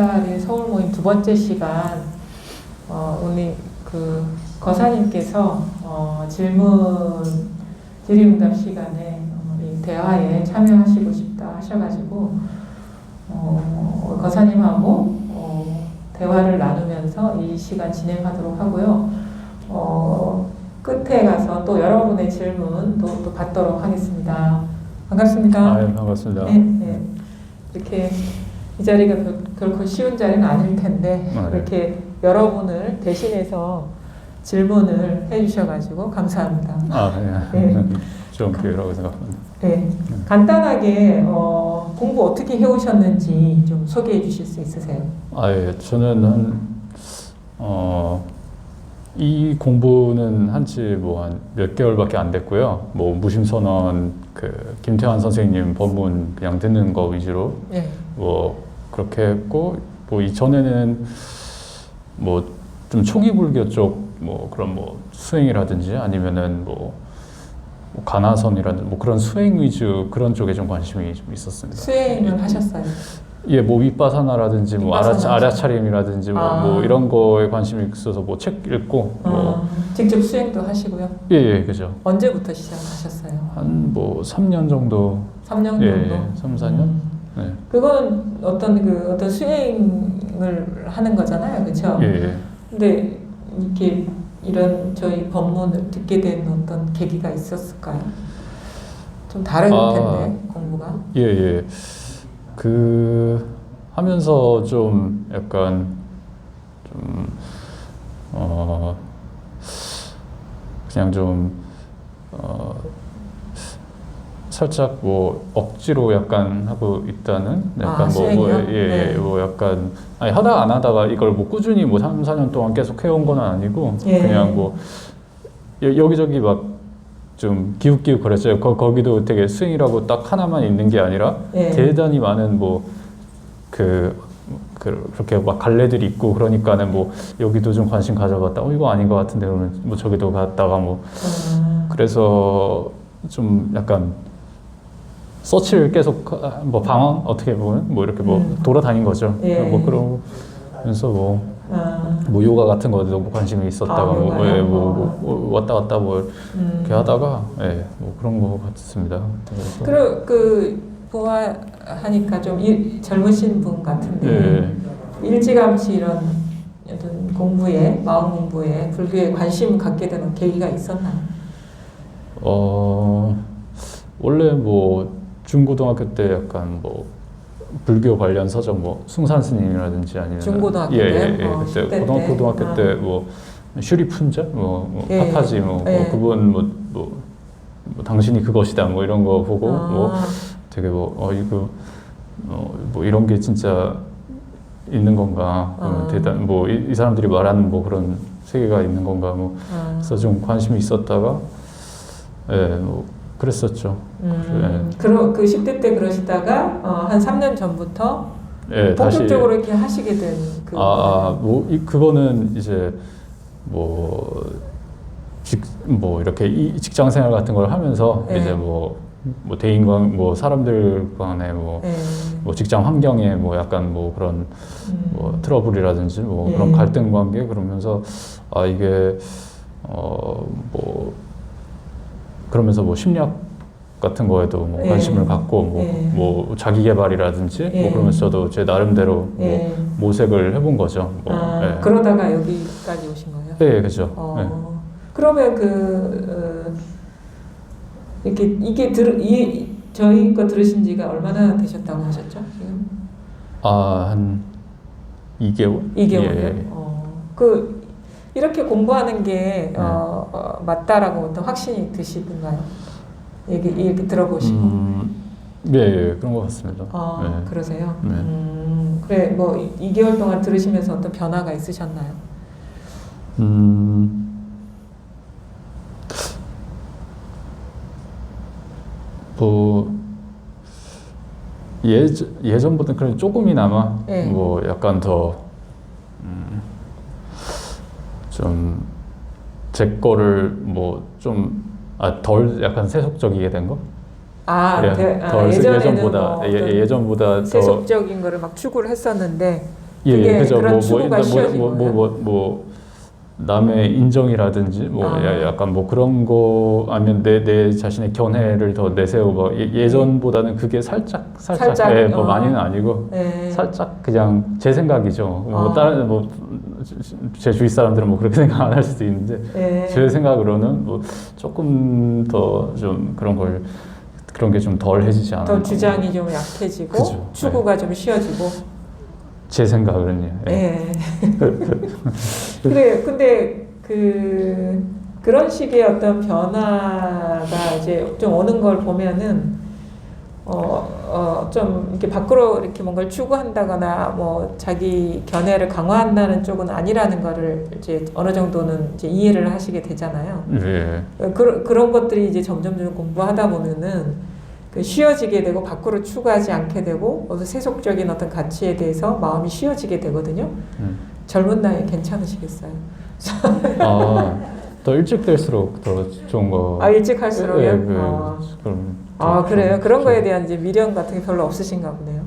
18일 서울 모임 두 번째 시간, 오늘 그 거사님께서 질문 질의응답 시간에 이 대화에 참여하시고 싶다 하셔가지고 거사님하고 대화를 나누면서 이 시간 진행하도록 하고요. 끝에 가서 또 여러분의 질문도 또 받도록 하겠습니다. 반갑습니다. 네, 반갑습니다. 네, 네. 이렇게 이 자리가 결코 쉬운 자리는 아닐 텐데 이렇게 여러분을 대신해서 질문을 해주셔가지고 감사합니다. 네. 좋은 기회라고 생각합니다. 네. 간단하게 공부 어떻게 해오셨는지 좀 소개해 주실 수 있으세요? 예. 저는 이 공부는 한지 한 몇 개월밖에 안 됐고요. 무심선언 김태환 선생님 법문 그냥 듣는 거 위주로 그렇게 했고 이전에는 좀 초기 불교 쪽 그런 수행이라든지 아니면은 가나선이라든지 그런 수행 위주 그런 쪽에 좀 관심이 좀 있었습니다. 수행을 하셨어요? 예, 윗바사나라든지 아라차림이라든지 이런 거에 관심이 있어서 책 읽고 직접 수행도 하시고요? 예, 그죠. 언제부터 시작하셨어요? 한 3년 정도. 3년 정도? 예, 3, 4년? 네. 그건 어떤 수행을 하는 거잖아요, 그렇죠? 예. 근데 이렇게 이런 저희 법문을 듣게 된 어떤 계기가 있었을까요? 좀 다를 텐데 공부가. 예. 하면서 좀 약간 그냥 좀 살짝 억지로 약간 하고 있다는 약간 약간 하다가 안 하다가 이걸 꾸준히 3, 4년 동안 계속 해온 건 아니고 그냥 여기저기 좀 기웃기웃 거렸어요. 거기도 되게 수행이라고 딱 하나만 있는 게 아니라 대단히 많은 그렇게 갈래들이 있고 그러니까는 여기도 좀 관심 가져봤다. 이거 아닌 것 같은데 그러면 저기도 갔다가 그래서 좀 약간 서치를 계속 방황 어떻게 보면 이렇게 돌아다닌 거죠. 그러면서 요가 같은 거에도 관심이 있었다가 왔다 갔다 이렇게 하다가 그런 거 같습니다. 보아하니까 좀 젊으신 분 같은데 일찌감치 이런 어떤 마음 공부에 불교에 관심 갖게 되는 계기가 있었나요? 원래 중고등학교 때 약간 불교 관련 서적 숭산 스님이라든지 아니면 중고등학교 때? 그때 고등학교 때 슈리푼자 파파지 그분 당신이 그것이다 이런 거 보고 되게 이거 이런 게 진짜 있는 건가 대단 이 사람들이 말하는 뭐 세계가 있는 건가 그래서 좀 관심이 있었다가 그랬었죠. 그 10대 때 그러시다가 한 3년 전부터 본격적으로 다시 이렇게 하시게 된 그거는 이제 이렇게 직장 생활 같은 걸 하면서 이제 대인관 사람들 간에 직장 환경에 약간 그런 트러블이라든지 그런 갈등 관계 그러면서 이게 그러면서 심리학 같은 거에도 관심을 갖고 자기 개발이라든지 그러면서 저도 제 나름대로 모색을 해본 거죠. 그러다가 여기까지 오신 거예요? 네, 그죠. 그러면 이게 저희 거 들으신 지가 얼마나 되셨다고 하셨죠? 지금? 한 2개월? 2개월이요? 이렇게 공부하는 게 맞다라고 어떤 확신이 드시던가요? 이렇게 들어보시고. 네, 그런 것 같습니다. 그러세요? 그래, 2개월 동안 들으시면서 어떤 변화가 있으셨나요? 예전보다는 그래도 조금이나마 약간 더 좀 제 거를 덜 약간 세속적이게 된 거? 예전보다 예전보다 세속적인 거를 막 추구를 했었는데 그게 그죠. 그런 추구가 쉬워진 거예요. 남의 인정이라든지 약간 그런 거 아니면 내 자신의 견해를 더 내세우고 예전보다는 그게 살짝 많이는 아니고 살짝 그냥 제 생각이죠. 다른 제 주위 사람들은 그렇게 생각 안 할 수도 있는데 제 생각으로는 조금 더 좀 그런 게 좀 덜해지지 않나. 더 주장이 좀 약해지고 그죠. 추구가 좀 쉬워지고. 제 생각은요. 그래, 근데 그런 식의 어떤 변화가 이제 좀 오는 걸 보면은 좀 이렇게 밖으로 이렇게 뭔가를 추구한다거나 자기 견해를 강화한다는 쪽은 아니라는 거를 이제 어느 정도는 이제 이해를 하시게 되잖아요. 그런 것들이 이제 점점 공부하다 보면은 쉬워지게 되고 밖으로 추구하지 않게 되고 세속적인 어떤 가치에 대해서 마음이 쉬워지게 되거든요. 젊은 나이에 괜찮으시겠어요? 더 일찍 될수록 더 좋은 거. 일찍 할수록요? 그래요? 그런 거에 대한 이제 미련 같은 게 별로 없으신가 보네요.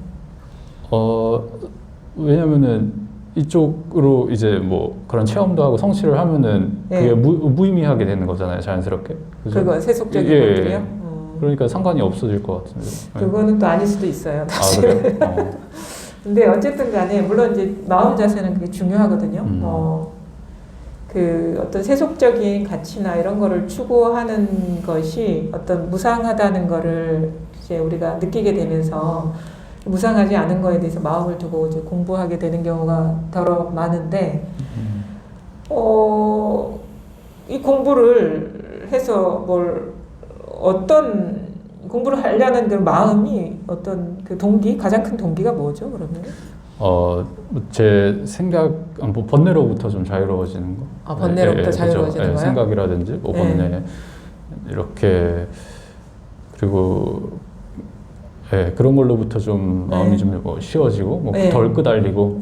왜냐면은 이쪽으로 이제 그런 체험도 하고 성취를 하면은 그게 무의미하게 되는 거잖아요, 자연스럽게. 그죠? 그거 세속적인 것들이요? 그러니까 상관이 없어질 것 같은데. 그거는 또 아닐 수도 있어요. 그래요? 근데 어쨌든 간에 물론 이제 마음 자세는 그게 중요하거든요. 어떤 세속적인 가치나 이런 거를 추구하는 것이 어떤 무상하다는 거를 이제 우리가 느끼게 되면서 무상하지 않은 거에 대해서 마음을 두고 이제 공부하게 되는 경우가 더러 많은데, 이 공부를 해서 어떤 공부를 하려는 그 마음이 어떤 그 동기, 가장 큰 동기가 뭐죠, 그러면? 제 생각, 번뇌로부터 좀 자유로워지는 거. 번뇌로부터 자유로워지는 거요? 생각이라든지, 번뇌, 이렇게, 그리고, 그런 걸로부터 좀 마음이 좀 쉬워지고, 덜 끄달리고,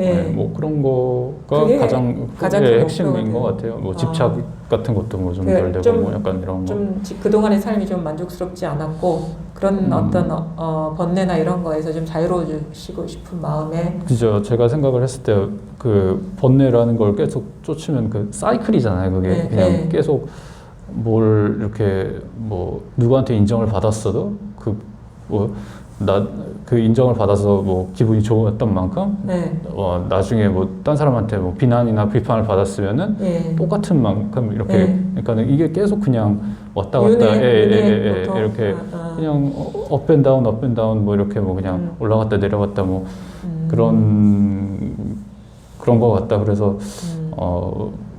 그런 거가 가장 핵심인 것 같아요. 집착 같은 것도 좀 덜 되고, 약간 이런 거. 좀 그동안의 삶이 좀 만족스럽지 않았고, 그런 어떤 번뇌나 이런 거에서 좀 자유로워지고 싶은 마음에. 그죠. 제가 생각을 했을 때 번뇌라는 걸 계속 쫓으면 사이클이잖아요. 그게 그냥 계속 뭘 이렇게 누구한테 인정을 받았어도 그 인정을 받아서 기분이 좋았던 만큼 나중에 딴 사람한테 비난이나 비판을 받았으면은 똑같은 만큼 이렇게 그러니까 이게 계속 그냥 왔다 갔다 이렇게 그냥 업앤다운 이렇게 그냥 올라갔다 내려갔다 그런 거 같다. 그래서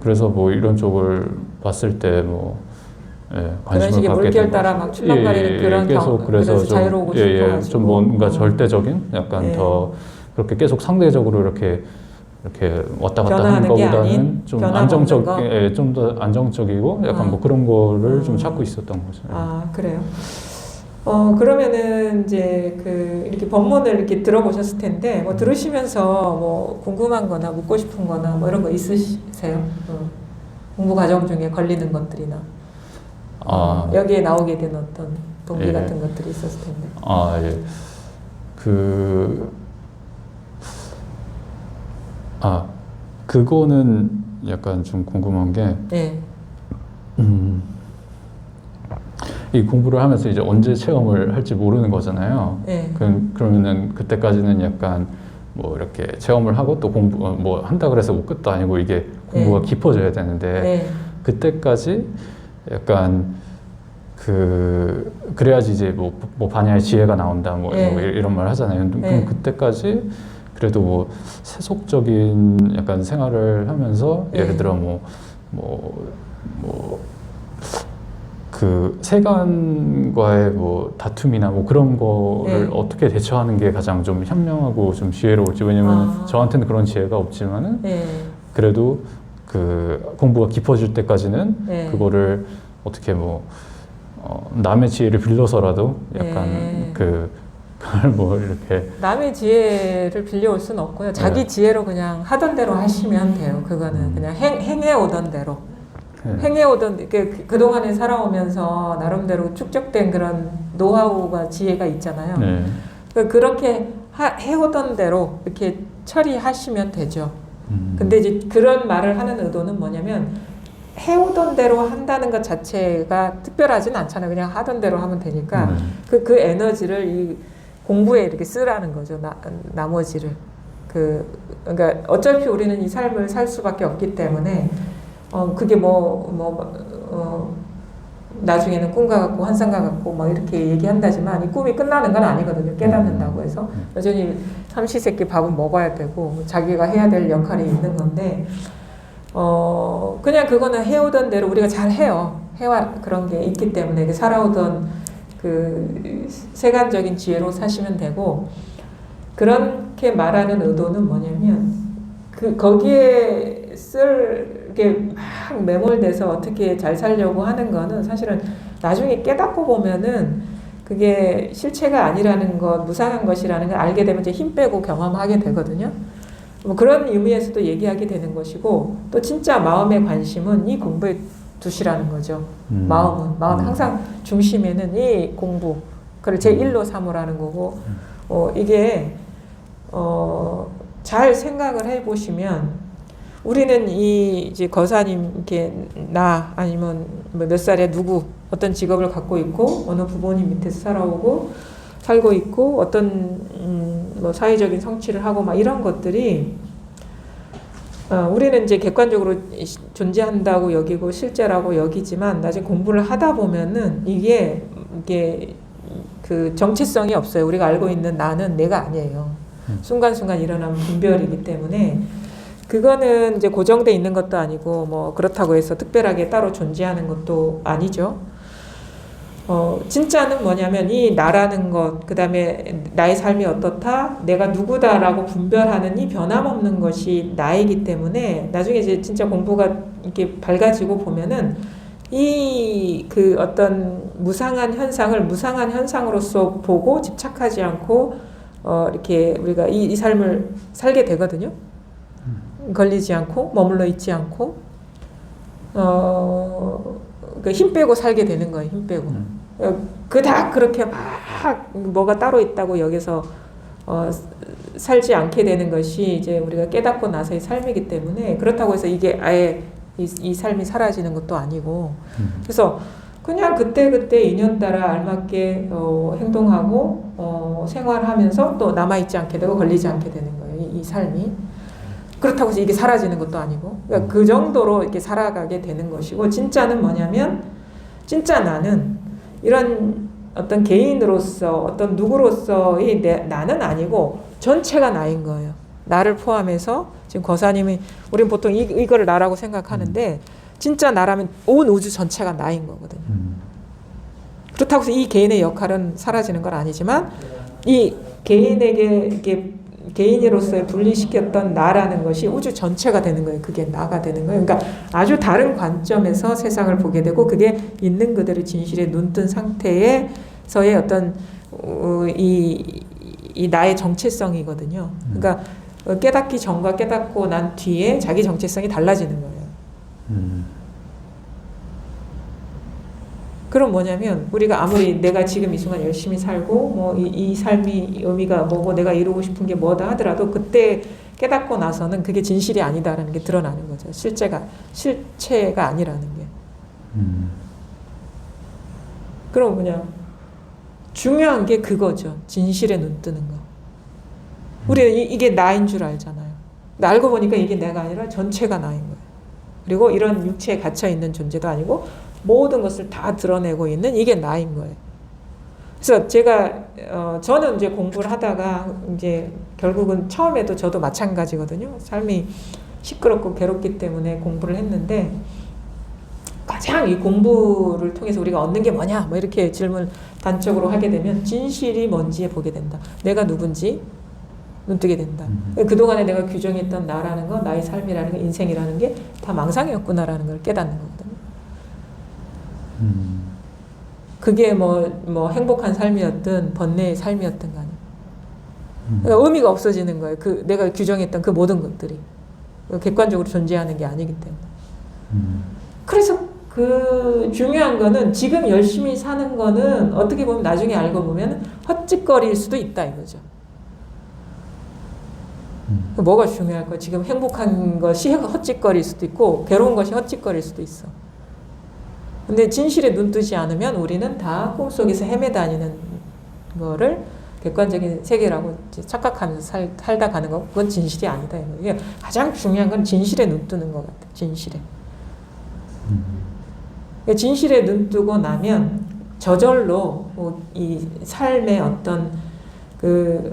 그래서 이런 쪽을 봤을 때 그런 식의 물결 따라 출렁거리는 그런 계속 그래서 자유로우고 싶어가지고 좀 뭔가 절대적인 약간 더 그렇게 계속 상대적으로 이렇게 왔다 갔다 하는 것보다는 좀 좀 더 안정적이고 약간 그런 거를 좀 찾고 있었던 거죠. 그래요. 그러면은 이제 이렇게 법문을 이렇게 들어보셨을 텐데 들으시면서 궁금한거나 묻고 싶은거나 이런 거 있으세요? 공부 과정 중에 걸리는 것들이나. 여기에 나오게 된 어떤 동기 같은 것들이 있었을 텐데. 그거는 약간 좀 궁금한 게, 이 공부를 하면서 이제 언제 체험을 할지 모르는 거잖아요. 그러면은 그때까지는 약간 이렇게 체험을 하고 또 공부 한다 그래서 끝도 아니고 이게 공부가 깊어져야 되는데 그때까지 약간 그래야지 이제 반야의 지혜가 나온다 이런 말 하잖아요. 그럼 그때까지 그래도 세속적인 약간 생활을 하면서 예를 들어 세간과의 다툼이나 그런 거를 어떻게 대처하는 게 가장 좀 현명하고 좀 지혜로울지. 왜냐면 저한테는 그런 지혜가 없지만은 그래도 공부가 깊어질 때까지는 그거를 어떻게 남의 지혜를 빌려서라도 약간 이렇게 남의 지혜를 빌려올 수는 없고요. 자기 지혜로 그냥 하던 대로 하시면 돼요. 그거는 그냥 행해오던 대로. 행해오던 그동안에 살아오면서 나름대로 축적된 그런 노하우가 지혜가 있잖아요. 그렇게 해오던 대로 이렇게 처리하시면 되죠. 근데 이제 그런 말을 하는 의도는 뭐냐면 해오던 대로 한다는 것 자체가 특별하진 않잖아요. 그냥 하던 대로 하면 되니까 그 에너지를 이 공부에 이렇게 쓰라는 거죠. 나머지를. 그러니까 어차피 우리는 이 삶을 살 수밖에 없기 때문에 그게 나중에는 꿈과 같고 환상과 같고 막 이렇게 얘기한다지만 이 꿈이 끝나는 건 아니거든요. 깨닫는다고 해서 여전히 삼시세끼 밥은 먹어야 되고 자기가 해야 될 역할이 있는 건데 그냥 그거는 해오던 대로 우리가 잘 해요. 해와 그런 게 있기 때문에 살아오던 그 세간적인 지혜로 사시면 되고 그렇게 말하는 의도는 뭐냐면 거기에 게 막 매몰돼서 어떻게 잘 살려고 하는 거는 사실은 나중에 깨닫고 보면은 그게 실체가 아니라는 것, 무상한 것이라는 걸 알게 되면 이제 힘 빼고 경험하게 되거든요. 뭐 그런 의미에서도 얘기하게 되는 것이고 또 진짜 마음의 관심은 이 공부에 두시라는 거죠. 마음 항상 중심에는 이 공부, 그걸 제1로 삼으라는 거고 이게 잘 생각을 해보시면 우리는 이제 거사님 이렇게 아니면 몇 살에 누구 어떤 직업을 갖고 있고 어느 부모님 밑에서 살고 있고 어떤 뭐 사회적인 성취를 하고 막 이런 것들이 우리는 이제 객관적으로 존재한다고 여기고 실제라고 여기지만 나중에 공부를 하다 보면은 이게 그 정체성이 없어요. 우리가 알고 있는 나는 내가 아니에요. 순간순간 일어나는 분별이기 때문에 그거는 이제 고정돼 있는 것도 아니고 뭐 그렇다고 해서 특별하게 따로 존재하는 것도 아니죠. 진짜는 뭐냐면 이 나라는 것, 그 다음에 나의 삶이 어떻다, 내가 누구다라고 분별하는 이 변함없는 것이 나이기 때문에 나중에 이제 진짜 공부가 이렇게 밝아지고 보면은 그 어떤 무상한 현상을 무상한 현상으로서 보고 집착하지 않고 이렇게 우리가 이 삶을 살게 되거든요. 걸리지 않고 머물러 있지 않고 힘 빼고 살게 되는 거예요. 힘 빼고. 그닥 그렇게 막 뭐가 따로 있다고 여기서 살지 않게 되는 것이 이제 우리가 깨닫고 나서의 삶이기 때문에 그렇다고 해서 이게 아예 이 삶이 사라지는 것도 아니고 그래서 그냥 그때그때 인연 따라 알맞게 행동하고 생활하면서 또 남아있지 않게 되고 걸리지 않게 되는 거예요. 이 삶이. 그렇다고 해서 이게 사라지는 것도 아니고 그러니까 그 정도로 이렇게 살아가게 되는 것이고 진짜는 뭐냐면 진짜 나는 이런 어떤 개인으로서 어떤 누구로서의 나는 아니고 전체가 나인 거예요. 나를 포함해서 지금 거사님이 우리는 보통 이거를 나라고 생각하는데 진짜 나라면 온 우주 전체가 나인 거거든요. 그렇다고 해서 이 개인의 역할은 사라지는 건 아니지만 이 개인에게 이게 개인으로서의 분리시켰던 나라는 것이 우주 전체가 되는 거예요. 그게 나가 되는 거예요. 그러니까 아주 다른 관점에서 세상을 보게 되고 그게 있는 그대로 진실에 눈뜬 상태에서의 어떤 이 나의 정체성이거든요. 그러니까 깨닫기 전과 깨닫고 난 뒤에 자기 정체성이 달라지는 거예요. 그럼 뭐냐면 우리가 아무리 내가 지금 이 순간 열심히 살고 뭐 이 삶이 의미가 뭐고 내가 이루고 싶은 게 뭐다 하더라도 그때 깨닫고 나서는 그게 진실이 아니다라는 게 드러나는 거죠. 실체가 아니라는 게. 그럼 뭐냐? 중요한 게 그거죠. 진실에 눈 뜨는 거. 우리는 이게 나인 줄 알잖아요. 근데 알고 보니까 이게 내가 아니라 전체가 나인 거예요. 그리고 이런 육체에 갇혀 있는 존재도 아니고 모든 것을 다 드러내고 있는 이게 나인 거예요. 그래서 저는 이제 공부를 하다가 이제 결국은 처음에도 저도 마찬가지거든요. 삶이 시끄럽고 괴롭기 때문에 공부를 했는데 가장 이 공부를 통해서 우리가 얻는 게 뭐냐 뭐 이렇게 질문 단적으로 하게 되면 진실이 뭔지에 보게 된다. 내가 누군지 눈뜨게 된다. 그동안에 내가 규정했던 나라는 거, 나의 삶이라는 거, 인생이라는 게 다 망상이었구나라는 걸 깨닫는 거거든요. 그게 뭐 행복한 삶이었든 번뇌의 삶이었든 간에 그러니까 의미가 없어지는 거예요. 내가 규정했던 그 모든 것들이 객관적으로 존재하는 게 아니기 때문에. 그래서 그 중요한 거는 지금 열심히 사는 거는 어떻게 보면 나중에 알고 보면 헛짓거리일 수도 있다 이거죠. 뭐가 중요할까? 지금 행복한 것이 헛짓거릴 수도 있고 괴로운 것이 헛짓거릴 수도 있어. 근데 진실에 눈 뜨지 않으면 우리는 다 꿈속에서 헤매다니는 거를 객관적인 세계라고 착각하면서 살다 가는 거, 그건 진실이 아니다. 이게 가장 중요한 건 진실에 눈 뜨는 것 같아. 진실에. 진실에 눈 뜨고 나면 저절로 이 삶의 어떤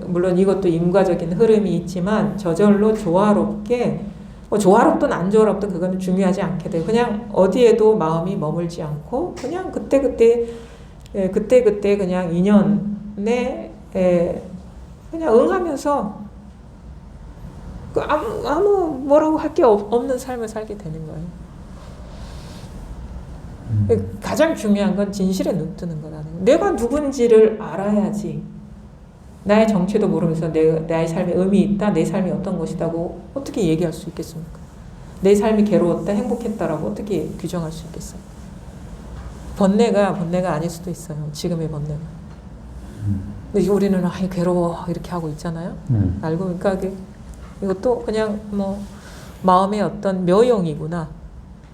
물론 이것도 인과적인 흐름이 있지만 저절로 조화롭게 조화롭든 안 조화롭든 그거는 중요하지 않게 돼요. 그냥 어디에도 마음이 머물지 않고 그냥 그때그때 그냥 인연에 그냥 응하면서 아무 뭐라고 할 게 없는 삶을 살게 되는 거예요. 가장 중요한 건 진실에 눈 뜨는 거라는 거예요. 내가 누군지를 알아야지. 나의 정체도 모르면서 나의 삶에 의미 있다, 내 삶이 어떤 것이다고 어떻게 얘기할 수 있겠습니까? 내 삶이 괴로웠다, 행복했다라고 어떻게 규정할 수 있겠어요? 번뇌가 아닐 수도 있어요. 지금의 번뇌가. 근데 우리는 괴로워 이렇게 하고 있잖아요. 알고 보니까 이것도 그냥 마음의 어떤 묘용이구나.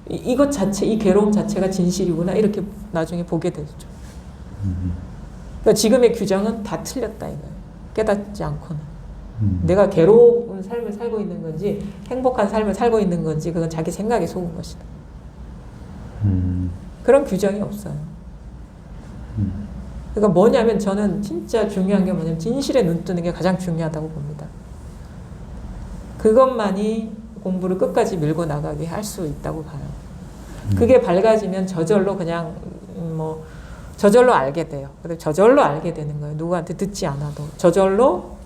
이것 자체, 이 괴로움 자체가 진실이구나 이렇게 나중에 보게 되죠. 그러니까 지금의 규정은 다 틀렸다 이거예요. 깨닫지 않고는. 내가 괴로운 삶을 살고 있는 건지 행복한 삶을 살고 있는 건지 그건 자기 생각에 속은 것이다. 그런 규정이 없어요. 그러니까 뭐냐면 저는 진짜 중요한 게 뭐냐면 진실에 눈 뜨는 게 가장 중요하다고 봅니다. 그것만이 공부를 끝까지 밀고 나가게 할 수 있다고 봐요. 그게 밝아지면 저절로 그냥 저절로 알게 돼요. 저절로 알게 되는 거예요. 누구한테 듣지 않아도. 저절로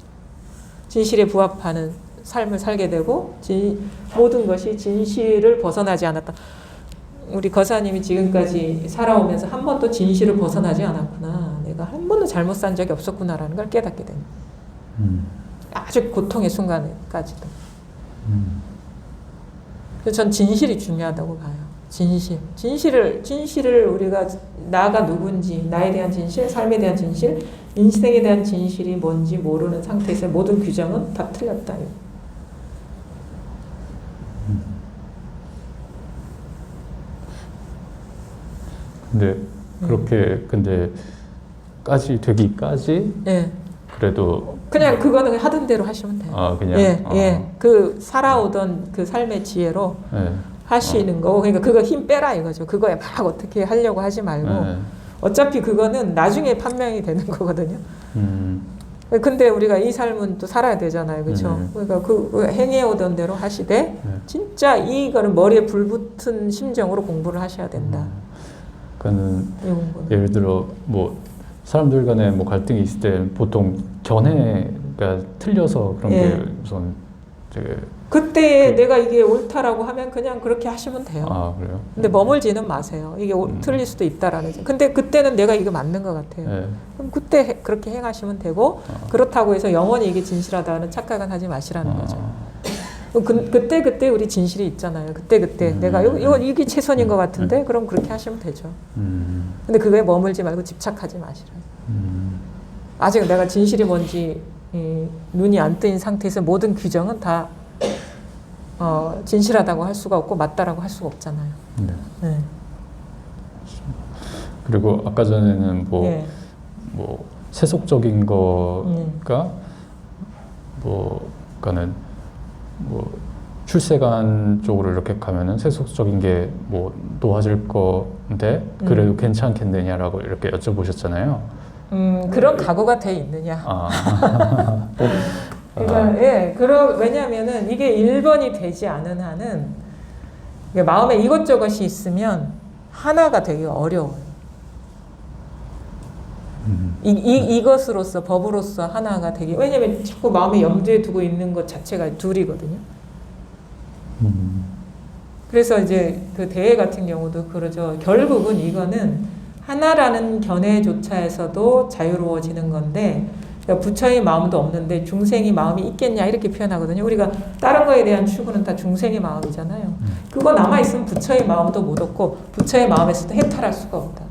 진실에 부합하는 삶을 살게 되고 모든 것이 진실을 벗어나지 않았다. 우리 거사님이 지금까지 살아오면서 한 번도 진실을 벗어나지 않았구나. 내가 한 번도 잘못 산 적이 없었구나라는 걸 깨닫게 됩니다. 아주 고통의 순간까지도. 그래서 전 진실이 중요하다고 봐요. 진실을 우리가 나가 누군지, 나에 대한 진실, 삶에 대한 진실, 인생에 대한 진실이 뭔지 모르는 상태에서 모든 규정은 다 틀렸다. 근데 그렇게 근데까지 되기까지 예. 그래도 그냥 그거는 하던 대로 하시면 돼요. 그냥 예. 그 살아오던 그 삶의 지혜로 하시는 거고, 그러니까 그거 힘 빼라 이거죠. 그거에 막 어떻게 하려고 하지 말고 어차피 그거는 나중에 판명이 되는 거거든요. 근데 우리가 이 삶은 또 살아야 되잖아요, 그렇죠? 그러니까 그 행해오던 대로 하시되 진짜 이거는 머리에 불붙은 심정으로 공부를 하셔야 된다. 그러니까는 예를 들어 사람들 간에 갈등이 있을 때 보통 견해가 틀려서 그런 게 우선 되게 그때 내가 이게 옳다라고 하면 그냥 그렇게 하시면 돼요. 그래요? 근데 머물지는 마세요. 이게 틀릴 수도 있다라는. 근데 그때는 내가 이게 맞는 것 같아요. 그럼 그때 그렇게 행하시면 되고 그렇다고 해서 영원히 이게 진실하다는 착각은 하지 마시라는 거죠. 그때 우리 진실이 있잖아요. 그때 내가 이게 최선인 것 같은데 그럼 그렇게 하시면 되죠. 근데 그거에 머물지 말고 집착하지 마시라. 아직 내가 진실이 뭔지 눈이 안 뜨인 상태에서 모든 규정은 다 진실하다고 할 수가 없고 맞다라고 할 수가 없잖아요. 네. 그리고 아까 전에는 세속적인 거가 그러니까는 출세관 쪽으로 이렇게 가면은 세속적인 게 놓아질 건데 그래도 괜찮겠느냐라고 이렇게 여쭤보셨잖아요. 그런 각오가 돼 있느냐. 그러니까 왜냐하면은 이게 1번이 되지 않은 한은 마음에 이것저것이 있으면 하나가 되기 어려워요. 이것으로서 법으로서 하나가 되기. 왜냐하면 자꾸 마음에 염두에 두고 있는 것 자체가 둘이거든요. 그래서 이제 그 대회 같은 경우도 그러죠. 결국은 이거는 하나라는 견해조차에서도 자유로워지는 건데, 그러니까 부처의 마음도 없는데 중생이 마음이 있겠냐 이렇게 표현하거든요. 우리가 다른 거에 대한 추구는 다 중생의 마음이잖아요. 그거 남아있으면 부처의 마음도 못 얻고 부처의 마음에서도 해탈할 수가 없다.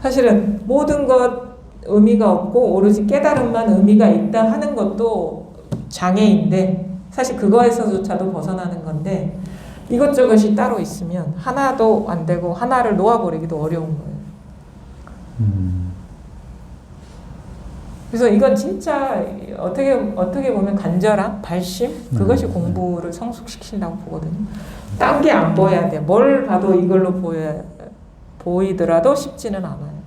사실은 모든 것 의미가 없고 오로지 깨달음만 의미가 있다 하는 것도 장애인데 사실 그거에서조차도 벗어나는 건데 이것저것이 따로 있으면 하나도 안 되고 하나를 놓아버리기도 어려운 거예요. 그래서 이건 진짜 어떻게 보면 간절함, 발심 그것이 공부를 성숙시킨다고 보거든요. 딴 게 안 보여야 돼. 뭘 봐도 이걸로 보이더라도 쉽지는 않아요.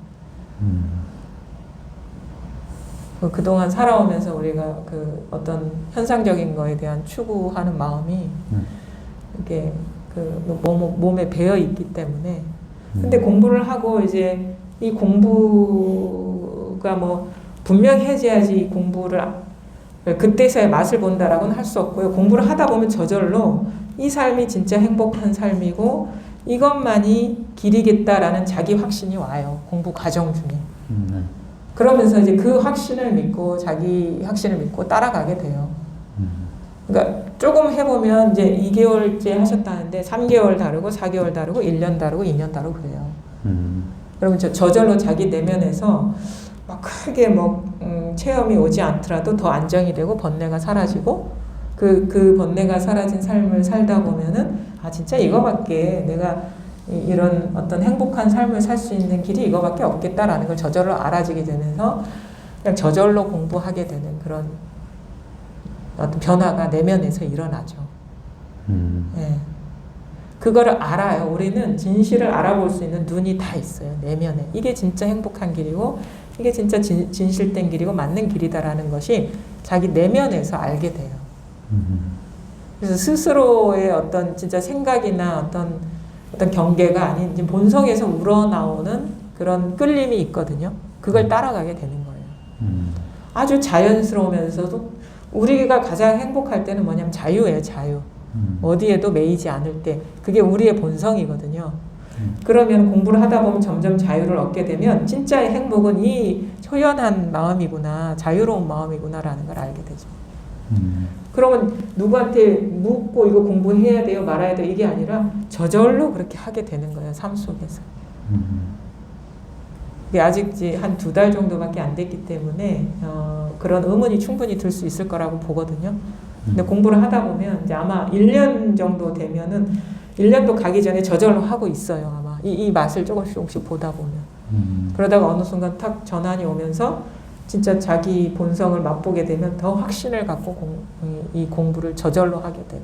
그동안 살아오면서 우리가 그 어떤 현상적인 거에 대한 추구하는 마음이 이게 그 몸에 배어 있기 때문에 근데 공부를 하고 이제 이 공부가 뭐 분명히 해야지 이 공부를 그때서야 맛을 본다라고는 할 수 없고요. 공부를 하다 보면 저절로 이 삶이 진짜 행복한 삶이고 이것만이 길이겠다라는 자기 확신이 와요. 공부 과정 중에. 그러면서 이제 그 확신을 믿고 자기 확신을 믿고 따라가게 돼요. 그러니까 조금 해보면 이제 2개월째 하셨다는데 3개월 다르고 4개월 다르고 1년 다르고 2년 다르고 그래요. 그러면 저절로 자기 내면에서 막 크게 뭐 체험이 오지 않더라도 더 안정이 되고 번뇌가 사라지고 그 번뇌가 사라진 삶을 살다 보면은 아 진짜 이거밖에 내가 이런 어떤 행복한 삶을 살 수 있는 길이 이거밖에 없겠다라는 걸 저절로 알아지게 되면서 그냥 저절로 공부하게 되는 그런 어떤 변화가 내면에서 일어나죠. 예. 그거를 알아요. 우리는 진실을 알아볼 수 있는 눈이 다 있어요. 내면에. 이게 진짜 행복한 길이고 이게 진짜 진실된 길이고 맞는 길이다라는 것이 자기 내면에서 알게 돼요. 그래서 스스로의 어떤 진짜 생각이나 어떤 경계가 아닌 이제 본성에서 우러나오는 그런 끌림이 있거든요. 그걸 따라가게 되는 거예요. 아주 자연스러우면서도 우리가 가장 행복할 때는 뭐냐면 자유예요, 자유. 어디에도 매이지 않을 때. 그게 우리의 본성이거든요. 그러면 공부를 하다 보면 점점 자유를 얻게 되면 진짜의 행복은 이 초연한 마음이구나, 자유로운 마음이구나라는 걸 알게 되죠. 그러면 누구한테 묻고 이거 공부해야 돼요, 말아야 돼요 이게 아니라 저절로 그렇게 하게 되는 거예요, 삶 속에서. 근데 아직 한 2달 정도밖에 안 됐기 때문에 그런 의문이 충분히 들 수 있을 거라고 보거든요. 근데 공부를 하다 보면 이제 아마 1년 정도 되면은 1년도 가기 전에 저절로 하고 있어요, 아마. 이 맛을 조금씩 보다 보면. 그러다가 어느 순간 탁 전환이 오면서 진짜 자기 본성을 맛보게 되면 더 확신을 갖고 이 공부를 저절로 하게 되고.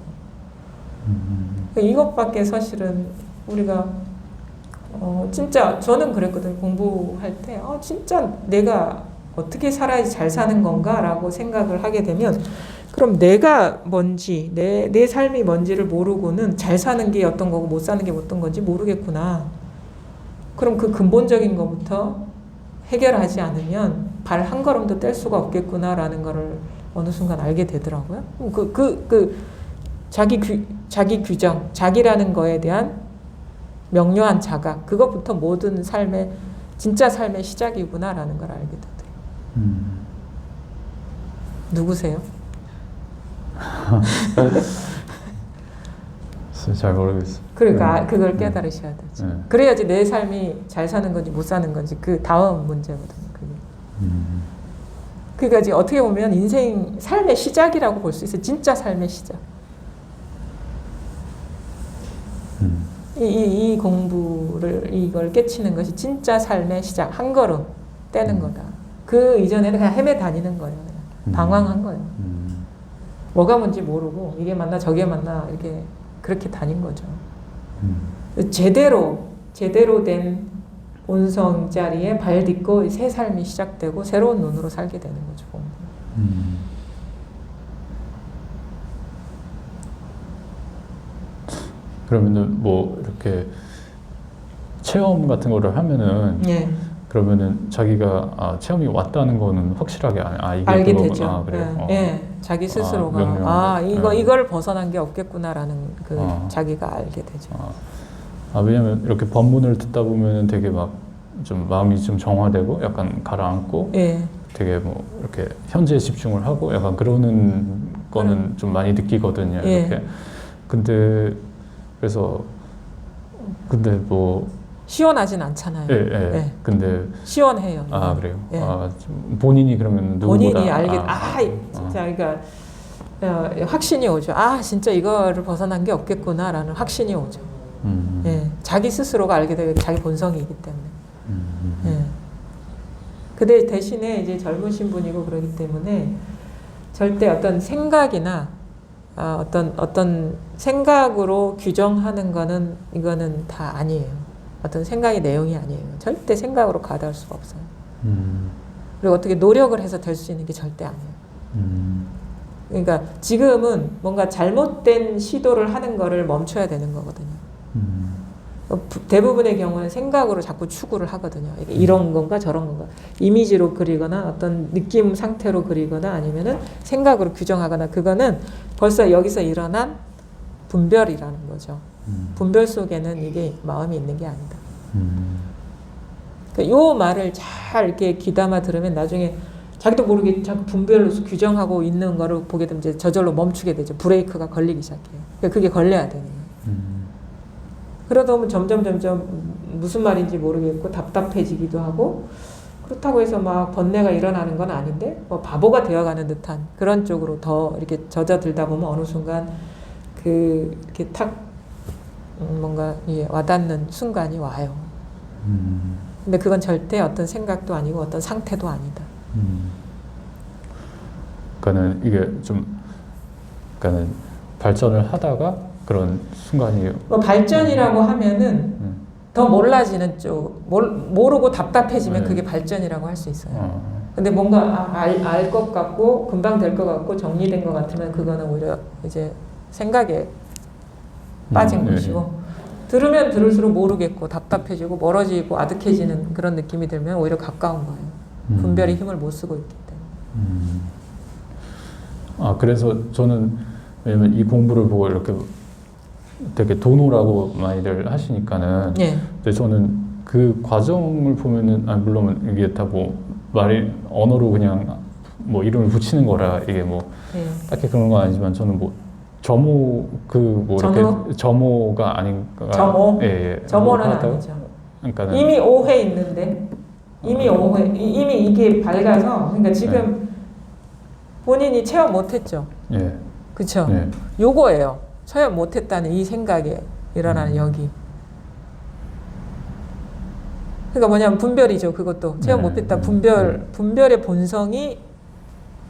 이것밖에 사실은 우리가 진짜 저는 그랬거든요. 공부할 때 진짜 내가 어떻게 살아야지 잘 사는 건가 라고 생각을 하게 되면 그럼 내가 뭔지 내 삶이 뭔지를 모르고는 잘 사는 게 어떤 거고 못 사는 게 어떤 건지 모르겠구나. 그럼 그 근본적인 것부터 해결하지 않으면 발 한 걸음도 뗄 수가 없겠구나라는 거를 어느 순간 알게 되더라고요. 자기 규정, 자기라는 거에 대한 명료한 자각, 그것부터 모든 삶의 진짜 삶의 시작이구나라는 걸 알게 되더라고요. 누구세요? 잘 모르겠어요. 그러니까 그걸 깨달으셔야 되죠. 그래야지 내 삶이 잘 사는 건지 못 사는 건지 그 다음 문제거든요. 그게. 그러니까 이제 어떻게 보면 인생 삶의 시작이라고 볼 수 있어요. 진짜 삶의 시작. 이 공부를 이걸 깨치는 것이 진짜 삶의 시작. 한 걸음 떼는 거다. 그 이전에는 그냥 헤매 다니는 거예요. 방황한 거예요. 뭐가 뭔지 모르고 이게 맞나 저게 맞나 이렇게 그렇게 다닌 거죠. 제대로 된 본성 자리에 발 딛고 새 삶이 시작되고 새로운 눈으로 살게 되는 거죠. 그러면은 뭐 이렇게 체험 같은 거를 하면은 예. 그러면은 자기가 체험이 왔다는 거는 확실하게 이게 알게 그거구나. 되죠. 그래요. 예. 자기 스스로가 이걸 벗어난 게 없겠구나라는 그 자기가 알게 되죠. 왜냐면 이렇게 법문을 듣다 보면은 되게 막 좀 마음이 좀 정화되고 약간 가라앉고 되게 뭐 이렇게 현재에 집중을 하고 약간 그러는 거는 좀 많이 느끼거든요. 이렇게. 근데 뭐 시원하진 않잖아요. 예, 예. 예. 근데 시원해요. 아 그래요. 예. 본인이 그러면 누구보다 본인이 알게 진짜 그러니까 확신이 오죠. 아 진짜 이거를 벗어난 게 없겠구나라는 확신이 오죠. 예. 자기 스스로가 알게 되고 자기 본성이기 때문에. 예. 근데 대신에 이제 젊으신 분이고 그러기 때문에 절대 어떤 생각이나 어떤 생각으로 규정하는 거는 이거는 다 아니에요. 어떤 생각의 내용이 아니에요. 절대 생각으로 가다할 수가 없어요. 그리고 어떻게 노력을 해서 될 수 있는 게 절대 아니에요. 그러니까 지금은 뭔가 잘못된 시도를 하는 거를 멈춰야 되는 거거든요. 대부분의 경우는 생각으로 자꾸 추구를 하거든요. 이게 이런 건가 저런 건가 이미지로 그리거나 어떤 느낌 상태로 그리거나 아니면은 생각으로 규정하거나 그거는 벌써 여기서 일어난 분별이라는 거죠. 분별 속에는 이게 마음이 있는 게 아니다. 그러니까 요 말을 잘 이렇게 귀담아 들으면 나중에 자기도 모르게 자꾸 분별로 규정하고 있는 거를 보게 되면 이제 저절로 멈추게 되죠. 브레이크가 걸리기 시작해요. 그러니까 그게 걸려야 되는 거예요. 그러다 보면 점점 무슨 말인지 모르겠고 답답해지기도 하고 그렇다고 해서 막 번뇌가 일어나는 건 아닌데 뭐 바보가 되어가는 듯한 그런 쪽으로 더 이렇게 젖어들다 보면 어느 순간 이렇게 탁 뭔가 와닿는 순간이 와요. 근데 그건 절대 어떤 생각도 아니고 어떤 상태도 아니다. 그러니까는 이게 그러니까는 발전을 하다가 그런 순간이 뭐 발전이라고 하면은 더 몰라지는 쪽 모르고 답답해지면 그게 발전이라고 할 수 있어요. 근데 뭔가 알 것 같고 금방 될 것 같고 정리된 것 같으면 그거는 오히려 이제 생각에 빠진 것이고 들으면 들을수록 모르겠고 답답해지고 멀어지고 아득해지는 그런 느낌이 들면 오히려 가까운 거예요. 분별의 힘을 못 쓰고 있기 때문에. 그래서 저는 왜냐면 이 공부를 보고 이렇게 되게 도노라고 많이들 하시니까는 근데 저는 그 과정을 보면은 물론 이게 다 뭐 언어로 그냥 뭐 이름을 붙이는 거라 이게 뭐 딱히 그런 건 아니지만 저는 뭐 점호 이렇게 점호가 아닌가 점호? 점호는 뭐 아니죠. 그러니까는 이미 오해 있는데 이미 이게 밝아서 그러니까 지금 본인이 체험 못했죠. 그렇죠. 요거예요. 체험 못했다는 이 생각에 일어나는 여기. 그러니까 뭐냐면 분별이죠. 그것도 체험 못했다. 분별의 본성이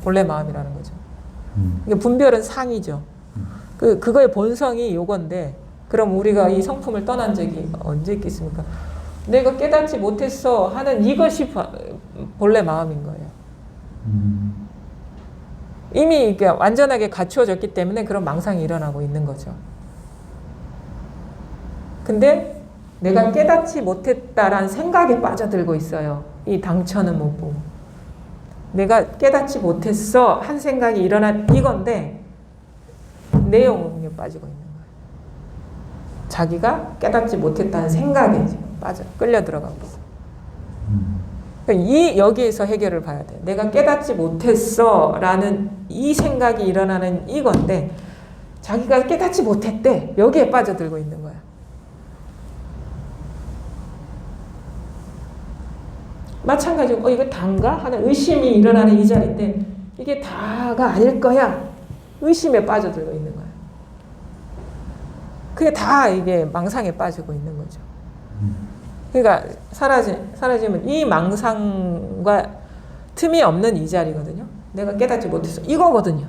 본래 마음이라는 거죠. 그러니까 분별은 상이죠. 그거의 본성이 요건데 그럼 우리가 이 성품을 떠난 적이 언제 있겠습니까? 내가 깨닫지 못했어 하는 이것이 본래 마음인 거예요. 이미 이게 완전하게 갖추어졌기 때문에 그런 망상이 일어나고 있는 거죠. 근데 내가 깨닫지 못했다라는 생각에 빠져들고 있어요. 이 당처는 못 보고. 내가 깨닫지 못했어 한 생각이 일어난 이건데 내용에 빠지고 있는 거예요. 자기가 깨닫지 못했다는 생각에 지금 끌려 들어가고 있어요. 그러니까 여기에서 해결을 봐야 돼. 내가 깨닫지 못했어 라는 이 생각이 일어나는 이건데 자기가 깨닫지 못했대. 여기에 빠져들고 있는 거야. 마찬가지로 이거 다인가 하는 의심이 일어나는 이 자리인데 이게 다가 아닐 거야. 의심에 빠져들고 있는 거야. 그게 다 이게 망상에 빠지고 있는 거죠. 그러니까 사라지면 이 망상과 틈이 없는 이 자리거든요. 내가 깨닫지 못했어. 이거거든요.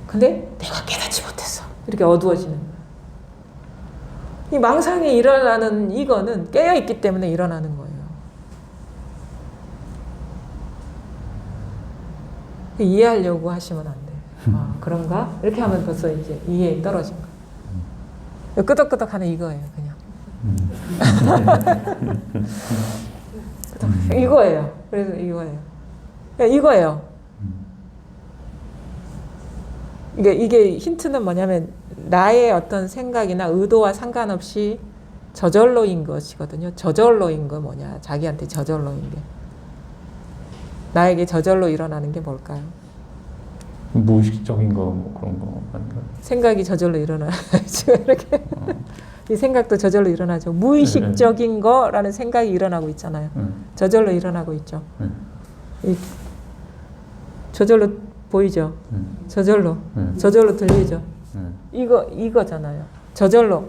근데 내가 깨닫지 못했어. 이렇게 어두워지는 거예요. 이 망상이 일어나는 이거는 깨어있기 때문에 일어나는 거예요. 이해하려고 하시면 안 돼요. 그런가? 이렇게 하면 벌써 이제 이해에 떨어진 거예요. 끄덕끄덕하는 이거예요, 그냥. 이거예요. 그래서 이거예요. 이거예요. 이게 힌트는 뭐냐면 나의 어떤 생각이나 의도와 상관없이 저절로인 것이거든요. 저절로인 거 뭐냐? 자기한테 저절로인 게. 나에게 저절로 일어나는 게 뭘까요? 무의식적인 거 뭐 그런 거 아닌가요? 생각이 저절로 일어나야죠. 이렇게 이 생각도 저절로 일어나죠. 무의식적인 거라는 생각이 일어나고 있잖아요. 저절로 일어나고 있죠. 저절로 보이죠. 저절로 들리죠. 이거잖아요. 저절로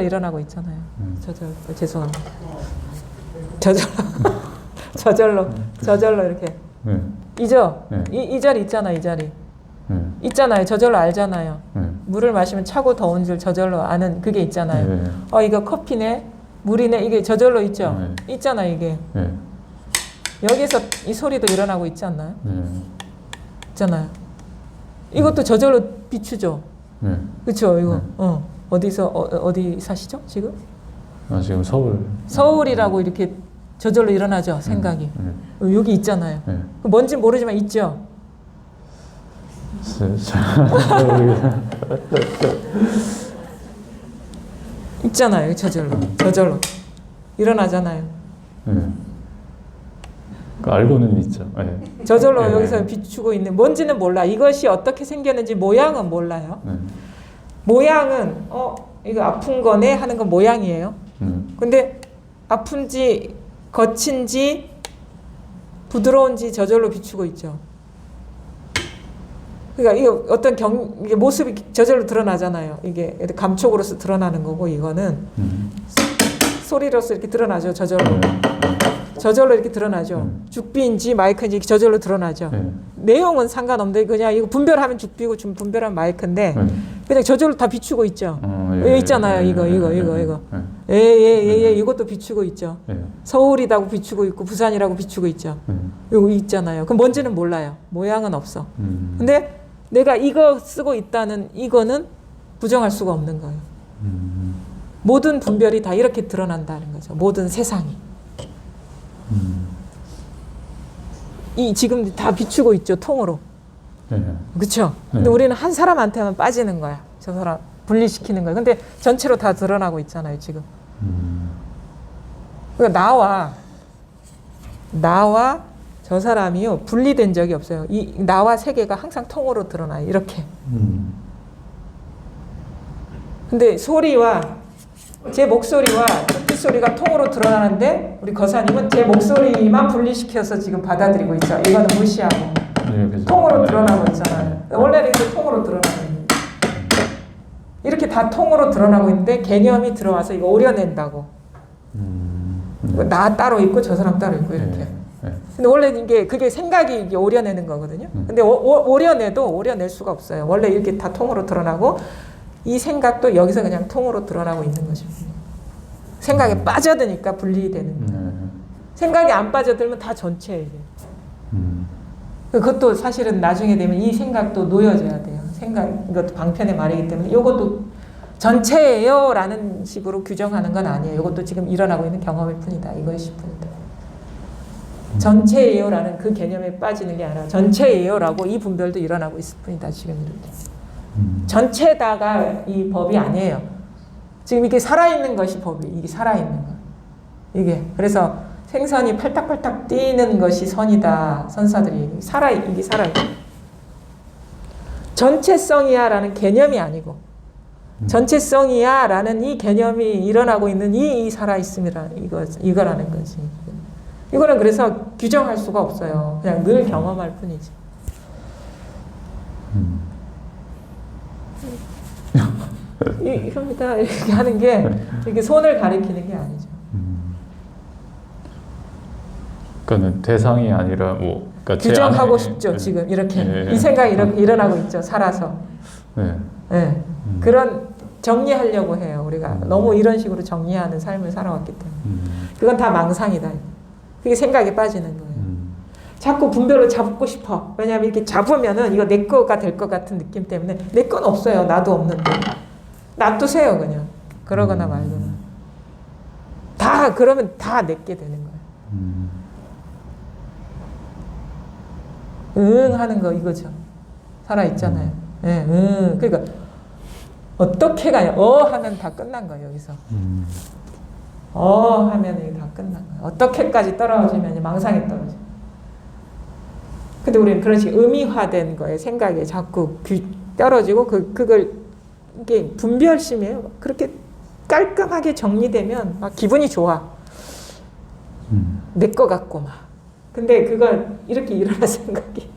일어나고 있잖아요. 죄송합니다. 저절로 이렇게. 이죠? 이 자리 있잖아, 이 자리. 있잖아요. 저절로 알잖아요. 물을 마시면 차고 더운 줄 저절로 아는 그게 있잖아요. 이거 커피네, 물이네, 이게 저절로 있죠? 있잖아요, 이게. 여기서 이 소리도 일어나고 있지 않나요? 있잖아요. 이것도 저절로 비추죠? 그렇죠, 이거. 어디 사시죠, 지금? 지금 서울. 서울이라고 이렇게 저절로 일어나죠, 생각이. 여기 있잖아요. 뭔지 모르지만 있죠? 있잖아요, 저절로 일어나잖아요. 알고는 있죠. 저절로 여기서 비추고 있는, 뭔지는 몰라. 이것이 어떻게 생겼는지 모양은 몰라요. 모양은 이거 아픈 거네 하는 건 모양이에요. 근데 아픈지 거친지 부드러운지 저절로 비추고 있죠. 그러니까 이게 어떤 이게 모습이 저절로 드러나잖아요. 이게 감촉으로서 드러나는 거고, 이거는 소리로서 이렇게 드러나죠. 저절로 이렇게 드러나죠. 죽비인지 마이크인지 저절로 드러나죠. 내용은 상관없는데 그냥 이거 분별하면 죽비고 분별하면 마이크인데 그냥 저절로 다 비추고 있죠. 있잖아요. 이거. 이것도 비추고 있죠. 서울이라고 비추고 있고 부산이라고 비추고 있죠. 이거 있잖아요. 그럼 뭔지는 몰라요. 모양은 없어. 근데 내가 이거 쓰고 있다는 이거는 부정할 수가 없는 거예요. 모든 분별이 다 이렇게 드러난다는 거죠. 모든 세상이. 지금 다 비추고 있죠, 통으로. 그렇죠? 근데 우리는 한 사람한테만 빠지는 거야. 저 사람 분리시키는 거야. 근데 전체로 다 드러나고 있잖아요, 지금. 그러니까 나와 저 사람이요, 분리된 적이 없어요. 이 나와 세계가 항상 통으로 드러나요, 이렇게. 근데 제 목소리와 토끼 소리가 통으로 드러나는데 우리 거사님은 제 목소리만 분리시켜서 지금 받아들이고 있죠. 이거는 무시하고 통으로 드러나고 있잖아요. 원래는 이렇게 통으로 드러나고 있는데 이렇게 다 통으로 드러나고 있는데 개념이 들어와서 이거 오려낸다고. 나 따로 있고 저 사람 따로 있고 이렇게. 근데 원래 그게 생각이 이게 오려내는 거거든요. 근데 오려낼 수가 없어요. 원래 이렇게 다 통으로 드러나고 이 생각도 여기서 그냥 통으로 드러나고 있는 것이고, 생각에 빠져드니까 분리되는 거예요. 생각이 안 빠져들면 다 전체예요. 그것도 사실은 나중에 되면 이 생각도 놓여져야 돼요. 이것도 방편의 말이기 때문에 이것도 전체예요 라는 식으로 규정하는 건 아니에요. 이것도 지금 일어나고 있는 경험일 뿐이다. 이것일 뿐이다. 전체예요 라는 그 개념에 빠지는 게 아니라 전체예요 라고 이 분별도 일어나고 있을 뿐이다. 지금 이렇게. 전체다가 이 법이 아니에요. 지금 이게 살아있는 것이 법이, 이게 살아있는 거. 이게. 그래서 생선이 팔딱팔딱 뛰는 것이 선이다. 선사들이. 이게 살아있는. 전체성이야 라는 개념이 아니고, 전체성이야 라는 이 개념이 일어나고 있는 이 살아있음이라, 이거라는 거지. 이거는 그래서 규정할 수가 없어요. 그냥 늘 경험할 뿐이지. 이겁니다. 이렇게 하는 게 이렇게 손을 가리키는 게 아니죠. 그러니까 대상이 아니라 그러니까 규정하고 싶죠. 지금 이렇게 이 생각이 이렇게 일어나고 있죠. 살아서. 그런 정리하려고 해요. 우리가 너무 이런 식으로 정리하는 삶을 살아왔기 때문에 그건 다 망상이다. 그게 생각에 빠지는 거예요. 자꾸 분별을 잡고 싶어. 왜냐하면 이렇게 잡으면은 이거 내 거가 될 것 같은 느낌 때문에 내 건 없어요. 나도 없는데. 놔두세요, 그냥. 그러거나 말거나. 그러면 다 내게 되는 거예요. 하는 거 이거죠. 살아있잖아요. 그러니까 어떻게가 아니라 하면 다 끝난 거예요, 여기서. 하면 이게 다 끝난 거예요. 어떻게까지 떨어지면 망상에 떨어져. 근데 우리는 그런 식의 의미화된 거에 생각에 자꾸 떨어지고 그걸 이게 분별심이에요. 그렇게 깔끔하게 정리되면 막 기분이 좋아. 내 거 같고 막. 근데 그건 이렇게 일어날 생각이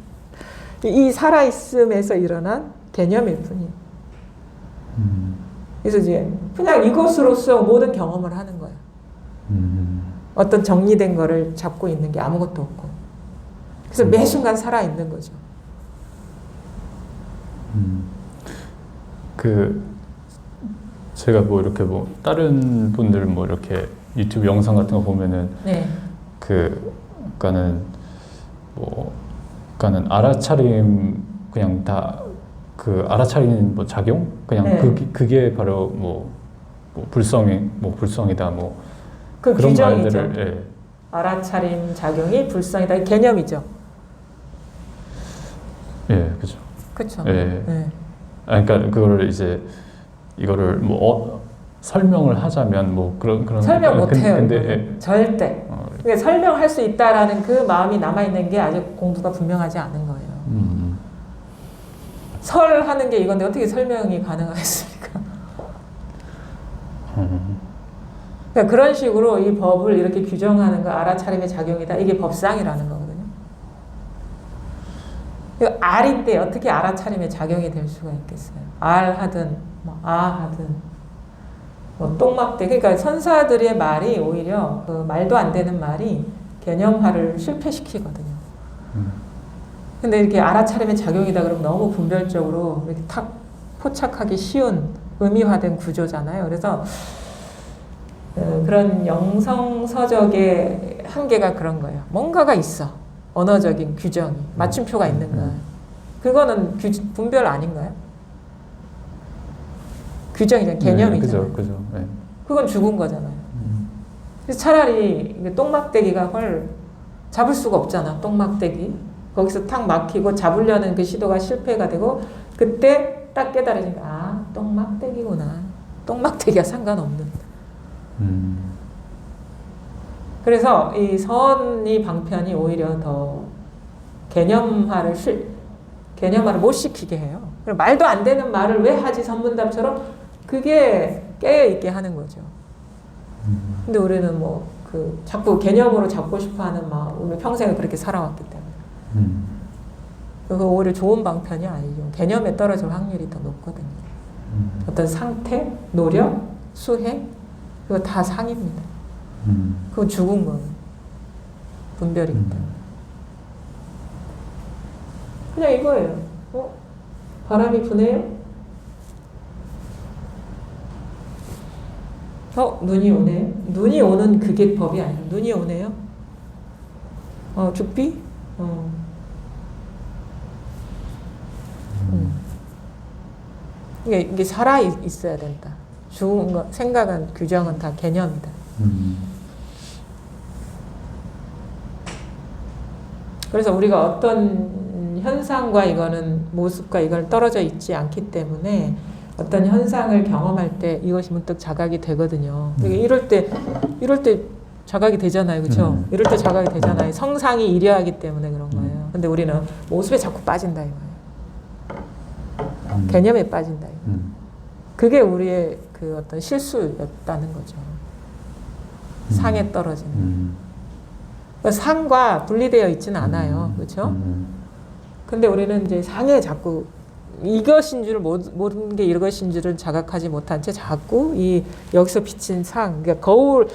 이 살아있음에서 일어난 개념일 뿐이에요. 그래서 이제 그냥 이것으로서 모든 경험을 하는 거예요. 어떤 정리된 거를 잡고 있는 게 아무것도 없고. 그래서 매 순간 살아있는 거죠. 그 제가 뭐 이렇게 뭐 다른 분들 뭐 이렇게 유튜브 영상 같은 거 보면은 네. 그러니까는 알아차림 그냥 다 그 알아차리는 뭐 작용 그냥 네. 그게 바로 뭐 불성이다 뭐 그 그런 규정이죠. 말들을 예. 알아차림 작용이 불성이다. 이 개념이죠. 예, 그죠. 그렇죠. 예. 네. 그러니까 그거를 이제 이거를 뭐 설명을 하자면 뭐 그런 설명 못해요. 근데 예. 절대. 그러니까 설명할 수 있다라는 그 마음이 남아 있는 게 아직 공부가 분명하지 않은 거예요. 설하는 게 이건데 어떻게 설명이 가능하겠습니까? 그러니까 그런 식으로 이 법을 이렇게 규정하는 거 알아차림의 작용이다. 이게 법상이라는 거거든요. 알인데 어떻게 알아차림의 작용이 될 수가 있겠어요? 알하든 뭐 아하든 뭐 똥막대. 그러니까 선사들의 말이 오히려 그 말도 안 되는 말이 개념화를 실패시키거든요. 근데 이렇게 알아차림의 작용이다 그러면 너무 분별적으로 이렇게 탁 포착하기 쉬운 의미화된 구조잖아요. 그래서 그런 영성서적의 한계가 그런 거예요. 뭔가가 있어. 언어적인 규정이, 맞춤표가 있는 거예요. 그거는 분별 아닌가요? 규정이잖아요. 개념이잖아요. 네, 그죠. 네. 그건 죽은 거잖아요. 그래서 차라리 똥막대기가 헐 잡을 수가 없잖아. 똥막대기. 거기서 탁 막히고 잡으려는 그 시도가 실패가 되고 그때 딱 깨달으니까 아 똥막대기구나. 똥막대기가 상관없는. 그래서 이 선의 방편이 오히려 더 개념화를 못 시키게 해요. 말도 안 되는 말을 왜 하지 선문답처럼 그게 깨어있게 하는 거죠. 근데 우리는 뭐 자꾸 개념으로 잡고 싶어하는 마음으로 평생을 그렇게 살아왔기 때문에 그거 오히려 좋은 방편이 아니죠. 개념에 떨어질 확률이 더 높거든요. 어떤 상태, 노력, 수행 그거 다 상입니다. 그거 죽은 거예요. 분별이기 때문에. 그냥 이거예요. 바람이 부네요? 눈이 오네요? 눈이 오는 그게 법이 아니에요. 눈이 오네요? 죽비? 이게 살아 있어야 된다. 죽은 거, 생각은, 규정은 다 개념이다. 그래서 우리가 어떤 현상과 이거는 모습과 이걸 떨어져 있지 않기 때문에 어떤 현상을 경험할 때 이것이 문득 자각이 되거든요. 이럴 때 자각이 되잖아요. 그렇죠? 이럴 때 자각이 되잖아요. 성상이 이려하기 때문에 그런 거예요. 근데 우리는 모습에 자꾸 빠진다 이거예요. 개념에 빠진다 이거예요. 그게 우리의 그 어떤 실수였다는 거죠. 상에 떨어지는. 상과 분리되어 있지는 않아요. 그렇죠? 근데 우리는 이제 상에 자꾸 이것인 줄 모르는 게 이것인 줄은 자각하지 못한 채 자꾸 여기서 비친 상, 그러니까 거울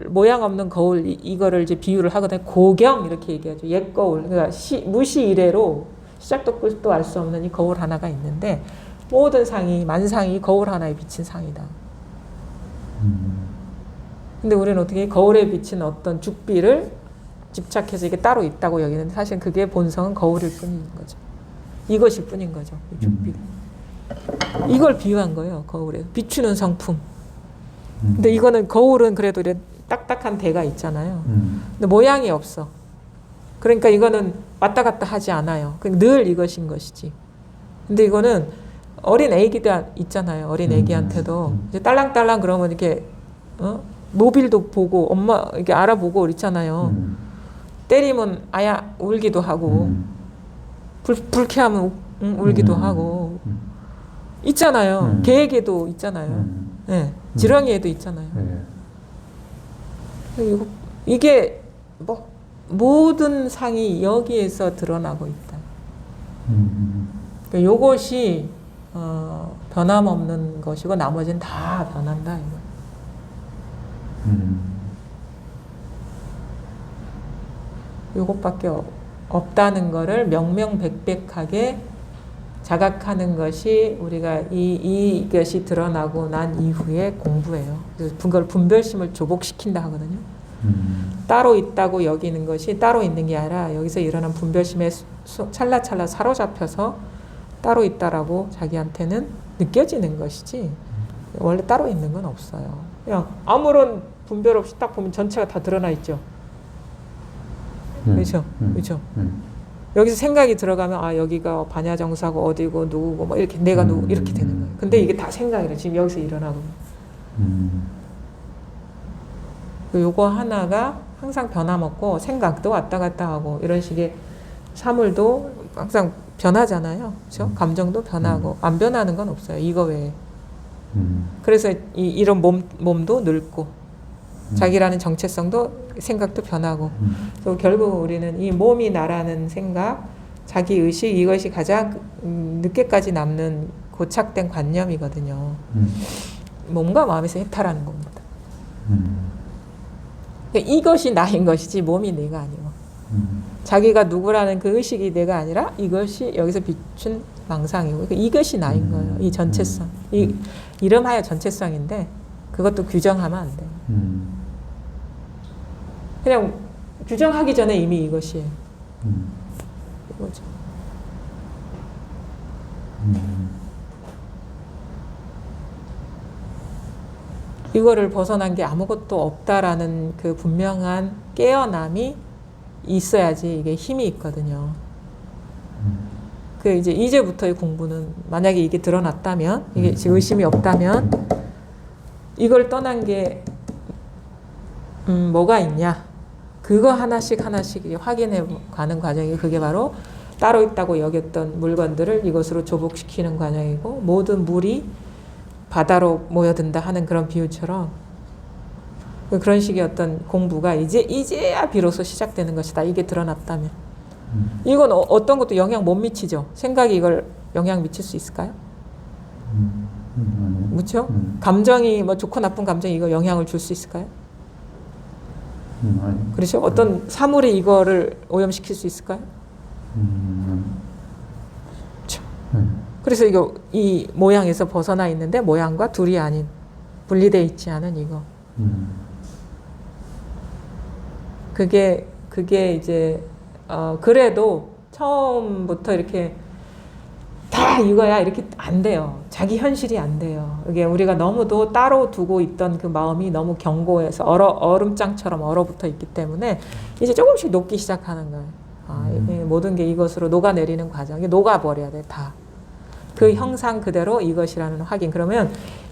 모양 없는 거울 이거를 이제 비유를 하거든요. 고경 이렇게 얘기하죠. 옛 거울. 그러니까 무시 이래로 시작도 끝도 알 수 없는 이 거울 하나가 있는데 모든 상이 만상이 거울 하나에 비친 상이다. 근데 우리는 어떻게 거울에 비친 어떤 죽비를 집착해서 이게 따로 있다고 여기는데 사실 그게 본성은 거울일 뿐인 거죠. 이것일 뿐인 거죠. 이 죽비가. 이걸 비유한 거예요. 거울에. 비추는 성품. 근데 이거는 거울은 그래도 이렇게 딱딱한 대가 있잖아요. 근데 모양이 없어. 그러니까 이거는 왔다 갔다 하지 않아요. 늘 이것인 것이지. 근데 이거는 어린 애기들 있잖아요. 어린 애기한테도 이제 딸랑딸랑 그러면 이렇게 모빌도 보고 엄마 이렇게 알아보고 그렇잖아요. 때리면 아야 울기도 하고 불쾌하면 울기도 하고 있잖아요. 개에게도 있잖아요. 네. 지렁이에도 있잖아요. 이게 뭐 모든 상이 여기에서 드러나고 있다. 그러니까 요것이 변함없는 것이고 나머지는 다 변한다 이거. 요것밖에 없다는 거를 명명백백하게 자각하는 것이 우리가 이것이 드러나고 난 이후의 공부예요. 그래서 그걸 분별심을 조복시킨다 하거든요. 따로 있다고 여기는 것이 따로 있는 게 아니라 여기서 일어난 분별심에 찰나찰나 사로잡혀서 따로 있다라고 자기한테는 느껴지는 것이지 원래 따로 있는 건 없어요. 그냥 아무런 분별 없이 딱 보면 전체가 다 드러나 있죠. 그렇죠? 그렇죠? 여기서 생각이 들어가면 아 여기가 반야정사고 어디고 누구고 뭐 이렇게 내가 누구 이렇게 되는 거예요. 근데 이게 다 생각이래. 지금 여기서 일어나고. 요거 하나가 항상 변함없고 생각도 왔다 갔다 하고 이런 식의 사물도 항상 변하잖아요. 그렇죠? 감정도 변하고 안 변하는 건 없어요. 이거 외에. 그래서 이런 몸도 늙고 자기라는 정체성도 생각도 변하고 그래서 결국 우리는 이 몸이 나라는 생각, 자기 의식 이것이 가장 늦게까지 남는 고착된 관념이거든요. 몸과 마음에서 해탈하는 겁니다. 그러니까 이것이 나인 것이지 몸이 내가 아니고 자기가 누구라는 그 의식이 내가 아니라 이것이 여기서 비춘 망상이고 그러니까 이것이 나인 거예요. 이 전체성. 이름하여 전체성인데 그것도 규정하면 안 돼요. 그냥 규정하기 전에 이미 이것이에요. 이거죠. 이거를 벗어난 게 아무것도 없다라는 그 분명한 깨어남이 있어야지 이게 힘이 있거든요. 그 이제부터의 공부는 만약에 이게 드러났다면, 이게 지금 의심이 없다면, 이걸 떠난 게 뭐가 있냐? 그거 하나씩 확인해 가는 과정이 그게 바로 따로 있다고 여겼던 물건들을 이것으로 조복시키는 과정이고 모든 물이 바다로 모여든다 하는 그런 비유처럼 그런 식의 어떤 공부가 이제야 비로소 시작되는 것이다. 이게 드러났다면. 이건 어떤 것도 영향 못 미치죠. 생각이 이걸 영향 미칠 수 있을까요? 그렇죠? 감정이 뭐 좋고 나쁜 감정이 이거 영향을 줄 수 있을까요? 그렇죠? 어떤 사물이 이거를 오염시킬 수 있을까요? 그렇죠? 그래서 이 모양에서 벗어나 있는데 모양과 둘이 아닌 분리되어 있지 않은 이거. 그게 이제 그래도 처음부터 이렇게 다 이거야 이렇게 안 돼요. 자기 현실이 안 돼요. 이게 우리가 너무도 따로 두고 있던 그 마음이 너무 견고해서 얼음장처럼 얼어붙어 있기 때문에 이제 조금씩 녹기 시작하는 거예요. 이게 모든 게 이것으로 녹아내리는 과정이 녹아버려야 돼 다. 그 형상 그대로 이것이라는 확인. 그러면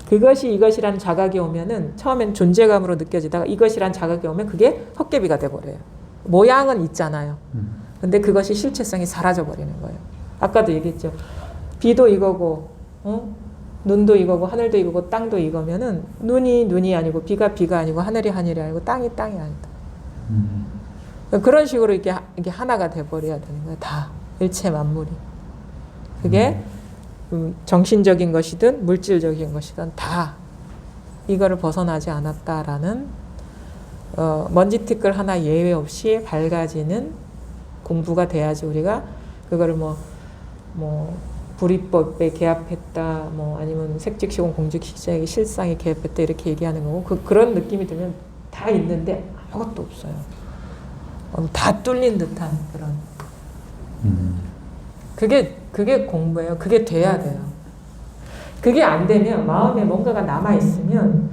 그것이 이것이라는 자각이 오면은 처음엔 존재감으로 느껴지다가 이것이라는 자각이 오면 그게 헛개비가 돼버려요. 모양은 있잖아요. 근데 그것이 실체성이 사라져버리는 거예요. 아까도 얘기했죠. 비도 이거고, 눈도 이거고, 하늘도 이거고, 땅도 이거면은 눈이 아니고, 비가 아니고, 하늘이 아니고, 땅이 아니다. 그런 식으로 이게 하나가 돼버려야 되는 거예요. 다 일체 만물이. 그게 정신적인 것이든 물질적인 것이든 다 이거를 벗어나지 않았다라는 먼지티끌 하나 예외 없이 밝아지는 공부가 돼야지 우리가 그거를 뭐 불이법에 개합했다, 뭐 아니면 색즉시공 공즉시의 실상에 개합했다 이렇게 얘기하는 거고 그런 느낌이 들면 다 있는데 아무것도 없어요. 다 뚫린 듯한 그런. 그게 공부예요. 그게 돼야 돼요. 그게 안 되면 마음에 뭔가가 남아 있으면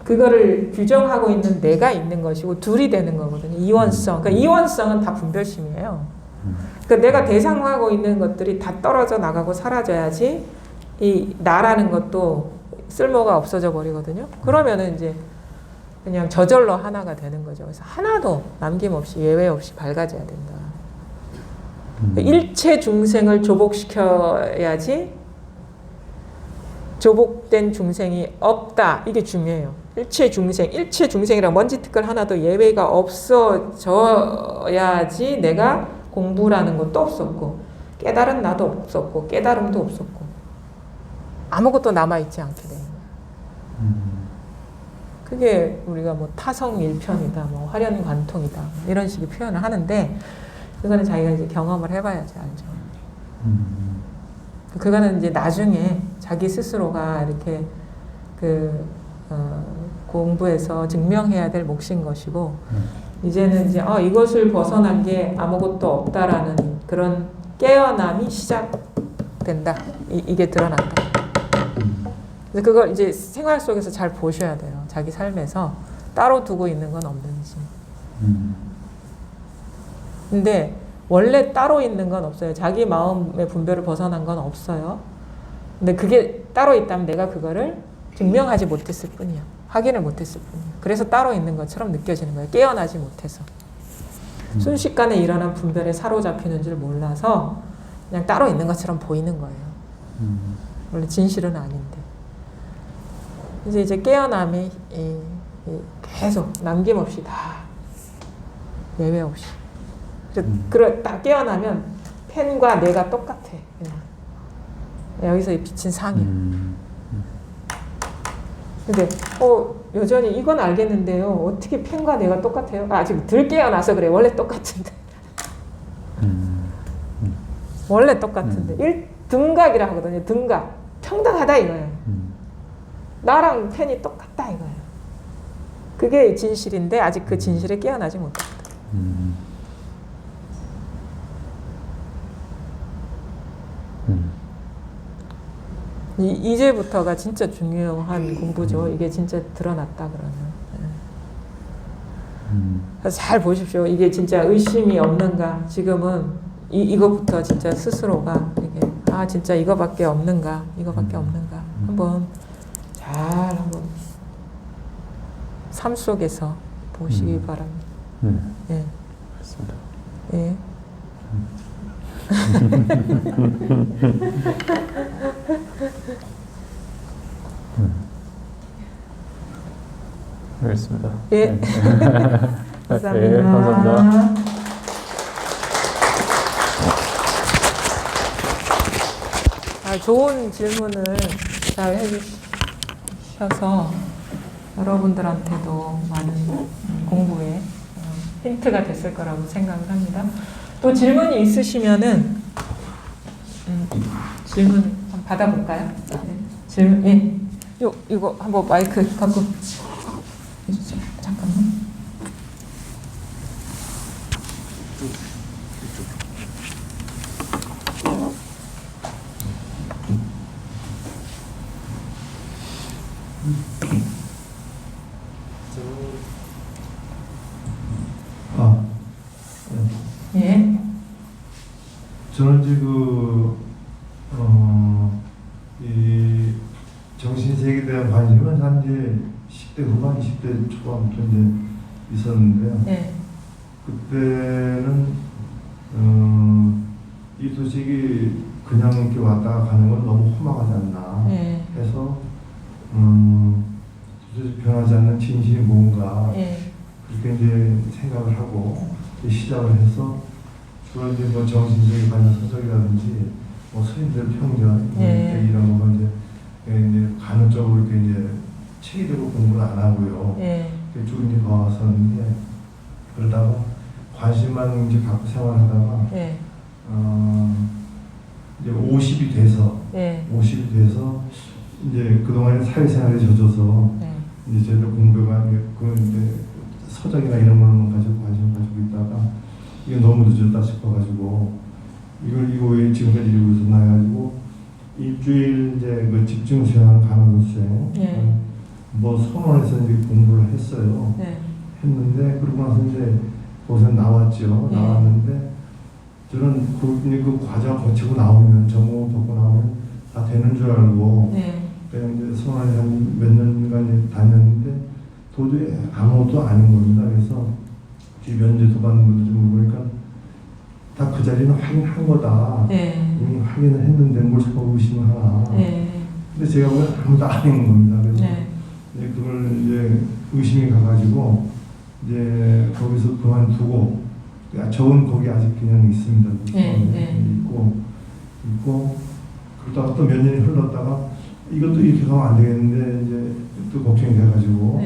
그거를 규정하고 있는 내가 있는 것이고 둘이 되는 거거든요. 이원성. 그러니까 이원성은 다 분별심이에요. 그러니까 내가 대상화하고 있는 것들이 다 떨어져 나가고 사라져야지 이 나라는 것도 쓸모가 없어져 버리거든요. 그러면은 이제 그냥 저절로 하나가 되는 거죠. 그래서 하나도 남김없이 예외 없이 밝아져야 된다. 일체 중생을 조복시켜야지 조복된 중생이 없다. 이게 중요해요. 일체 중생이랑 먼지특കൾ 하나도 예외가 없어져야지 내가 공부라는 것도 없었고 깨달은 나도 없었고 깨달음도 없었고 아무것도 남아있지 않게 되는 거예요. 그게 우리가 뭐 타성일편이다, 뭐 화련관통이다 이런 식의 표현을 하는데 그거는 자기가 이제 경험을 해봐야지 알죠. 그거는 이제 나중에 자기 스스로가 이렇게 공부해서 증명해야 될 몫인 것이고 이제는 이제 이것을 벗어난 게 아무것도 없다라는 그런 깨어남이 시작된다. 이게 드러난다. 그래서 그걸 이제 생활 속에서 잘 보셔야 돼요. 자기 삶에서 따로 두고 있는 건 없는지. 근데 원래 따로 있는 건 없어요. 자기 마음의 분별을 벗어난 건 없어요. 근데 그게 따로 있다면 내가 그거를 증명하지 못했을 뿐이야. 확인을 못했을 뿐이야. 그래서 따로 있는 것처럼 느껴지는 거예요. 깨어나지 못해서. 순식간에 일어난 분별에 사로잡히는 줄 몰라서 그냥 따로 있는 것처럼 보이는 거예요. 원래 진실은 아닌데. 이제 깨어남이 계속 남김없이 다 예외 없이. 딱 깨어나면 펜과 내가 똑같아. 그냥. 여기서 비친 상이야. 근데 여전히 이건 알겠는데요. 어떻게 펜과 내가 똑같아요? 지금 덜 깨어나서 그래. 원래 똑같은데. 원래 똑같은데. 등각이라 하거든요. 등각. 평등하다 이거예요. 나랑 펜이 똑같다 이거예요. 그게 진실인데 아직 그 진실에 깨어나지 못했다. 이제부터가 진짜 중요한 공부죠. 이게 진짜 드러났다 그러면. 그래서 잘 보십시오. 이게 진짜 의심이 없는가. 지금은 이것부터 진짜 스스로가 이게 진짜 이거밖에 없는가. 이거밖에 없는가. 한번 삶 속에서 보시기 바랍니다. 예. 맞습니다. 예. 알겠습니다. 예. 네. 감사합니다. 네, 감사합니다. 좋은 질문을 잘 해주셔서 여러분들한테도 많은 공부에 힌트가 됐을 거라고 생각을 합니다. 또 질문이 있으시면은 질문 한번 받아볼까요? 네. 질문, 예. 이거 한번 마이크 갖고 해주세요. 잠깐만. 예. 저는 이제 이 정신세계에 대한 관심은 한 이제 10대 후반, 20대 초반부터 이제 있었는데요. 예. 그때는 이 소식이 그냥 이렇게 왔다가 가는 건 너무 허망하지 않나 예. 해서 도저히 변하지 않는 진실이 뭔가 그렇게 이제 생각을 하고 시작을 해서 주로 이제 뭐 정신세계 관련 소설이라든지 뭐 스님들 평전 이런 거 이제 간헐적으로 이렇게 이제 체계적으로 공부를 안 하고요. 쭉 이제 봐왔었는데 그러다가 관심만 이제 갖고 생활하다가 이제 50이 돼서 이제 그동안에 사회생활에 젖어서 이제 제대로 공부가 이제 서적이나 이런 걸로만 가지고 관심 가지고 있다가 이게 너무 늦었다 싶어가지고 이거 왜 지금까지 이러고 있었나 해가지고 일주일 이제 그 집중 수행하는 간호선생 뭐 선원에서 이제 공부를 했어요. 했는데 그러고 나서 이제 거기서 나왔죠. 나왔는데 저는 그 과정 거치고 나오면 전공을 받고 나오면 다 되는 줄 알고 그냥 이제 선원에 한 몇 년간 다녔는데 도저히 아무것도 아닌 겁니다. 그래서 주변 이제 도반분들 좀 보니까 다 그 자리는 확인한 거다. 이미 확인을 했는데 뭘 자꾸 의심을 하나. 근데 제가 보면 아무도 안 읽는 겁니다. 그래서 네. 이제 그걸 이제 의심이 가가지고 이제 거기서 그만두고 적은 곡이 아직 그냥 있습니다. 있고 그러다가 또 몇 년이 흘렀다가 이것도 이렇게 가면 안 되겠는데 이제 또 걱정이 돼가지고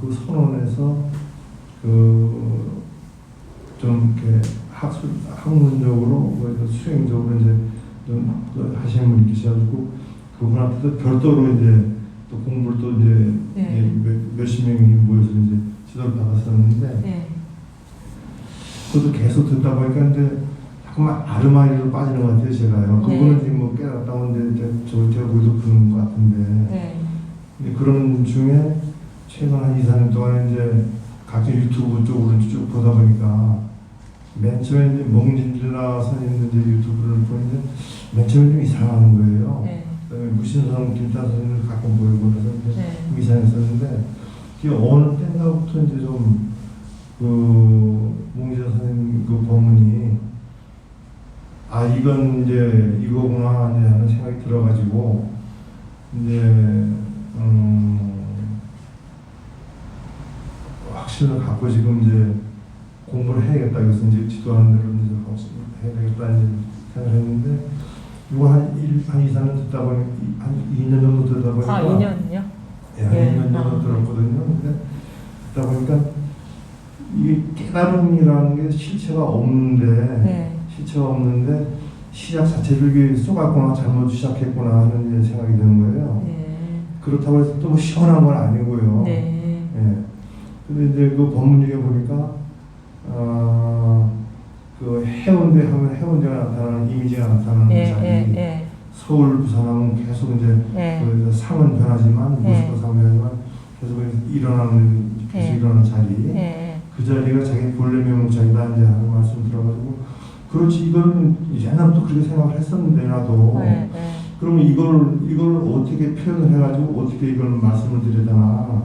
그 선언에서 그 좀 이렇게 학문적으로 뭐 수행적으로 이제 좀 하시는 분이 계셔가지고 그분한테도 별도로 이제 또 공부를 또 이제 몇십 명이 모여서 이제 지도를 받았었는데 그것도 계속 듣다 보니까 이제 자꾸만 아르마니로 빠지는 것 같아요, 제가요. 그분은 지금 뭐 깨닫다고 하는데 제가 보기도 그런 것 같은데 그런 중에 최근 한 2, 4년 동안 이제 각종 유튜브 쪽으로 쭉 보다 보니까 맨 처음에 이제 몽진들라 선생님 이제 유튜브를 보는데 맨 처음에 좀 이상한 거예요. 그다음에 무신성 김타 선생님을 가끔 보이고 그래서 좀 이상했었는데 이게 어느 때인가부터 이제 좀 그 몽진성 선생님 그 법문이 아 이건 이제 이거구나 이제 하는 생각이 들어가지고 이제 확신을 갖고 지금 이제 공부를 해야겠다. 그래서 이제 지도하는 대로 이제 해야 되겠다 이제 생각했는데 이거 한 2, 3년 듣다 보니 한 2년 정도 듣다 보니까 2년요? 예, 한 2년 정도 들었거든요. 근데 듣다 보니까 이게 깨달음이라는 게 실체가 없는데 실체가 없는데 시작 자체를 이게 쏘갔거나 잘못 시작했구나 하는 생각이 드는 거예요. 그렇다고 해서 또 뭐 시원한 건 아니고요. 근데 이제 그 법문 중에 보니까 그 해운대 하면 해운대가 나타나는 이미지가 나타나는 자리 서울 부산하면 계속 이제 그 상은 변하지만 모습도 상은 변하지만 계속 일어나는 계속 일어나는 자리 그 자리가 자기 본래 명목자리다 이제 하는 말씀 들어가지고 그렇지 이거는 옛날부터 그렇게 생각을 했었는데 나도 그러면 이걸 어떻게 표현을 해가지고 어떻게 이걸 말씀을 드려야 되나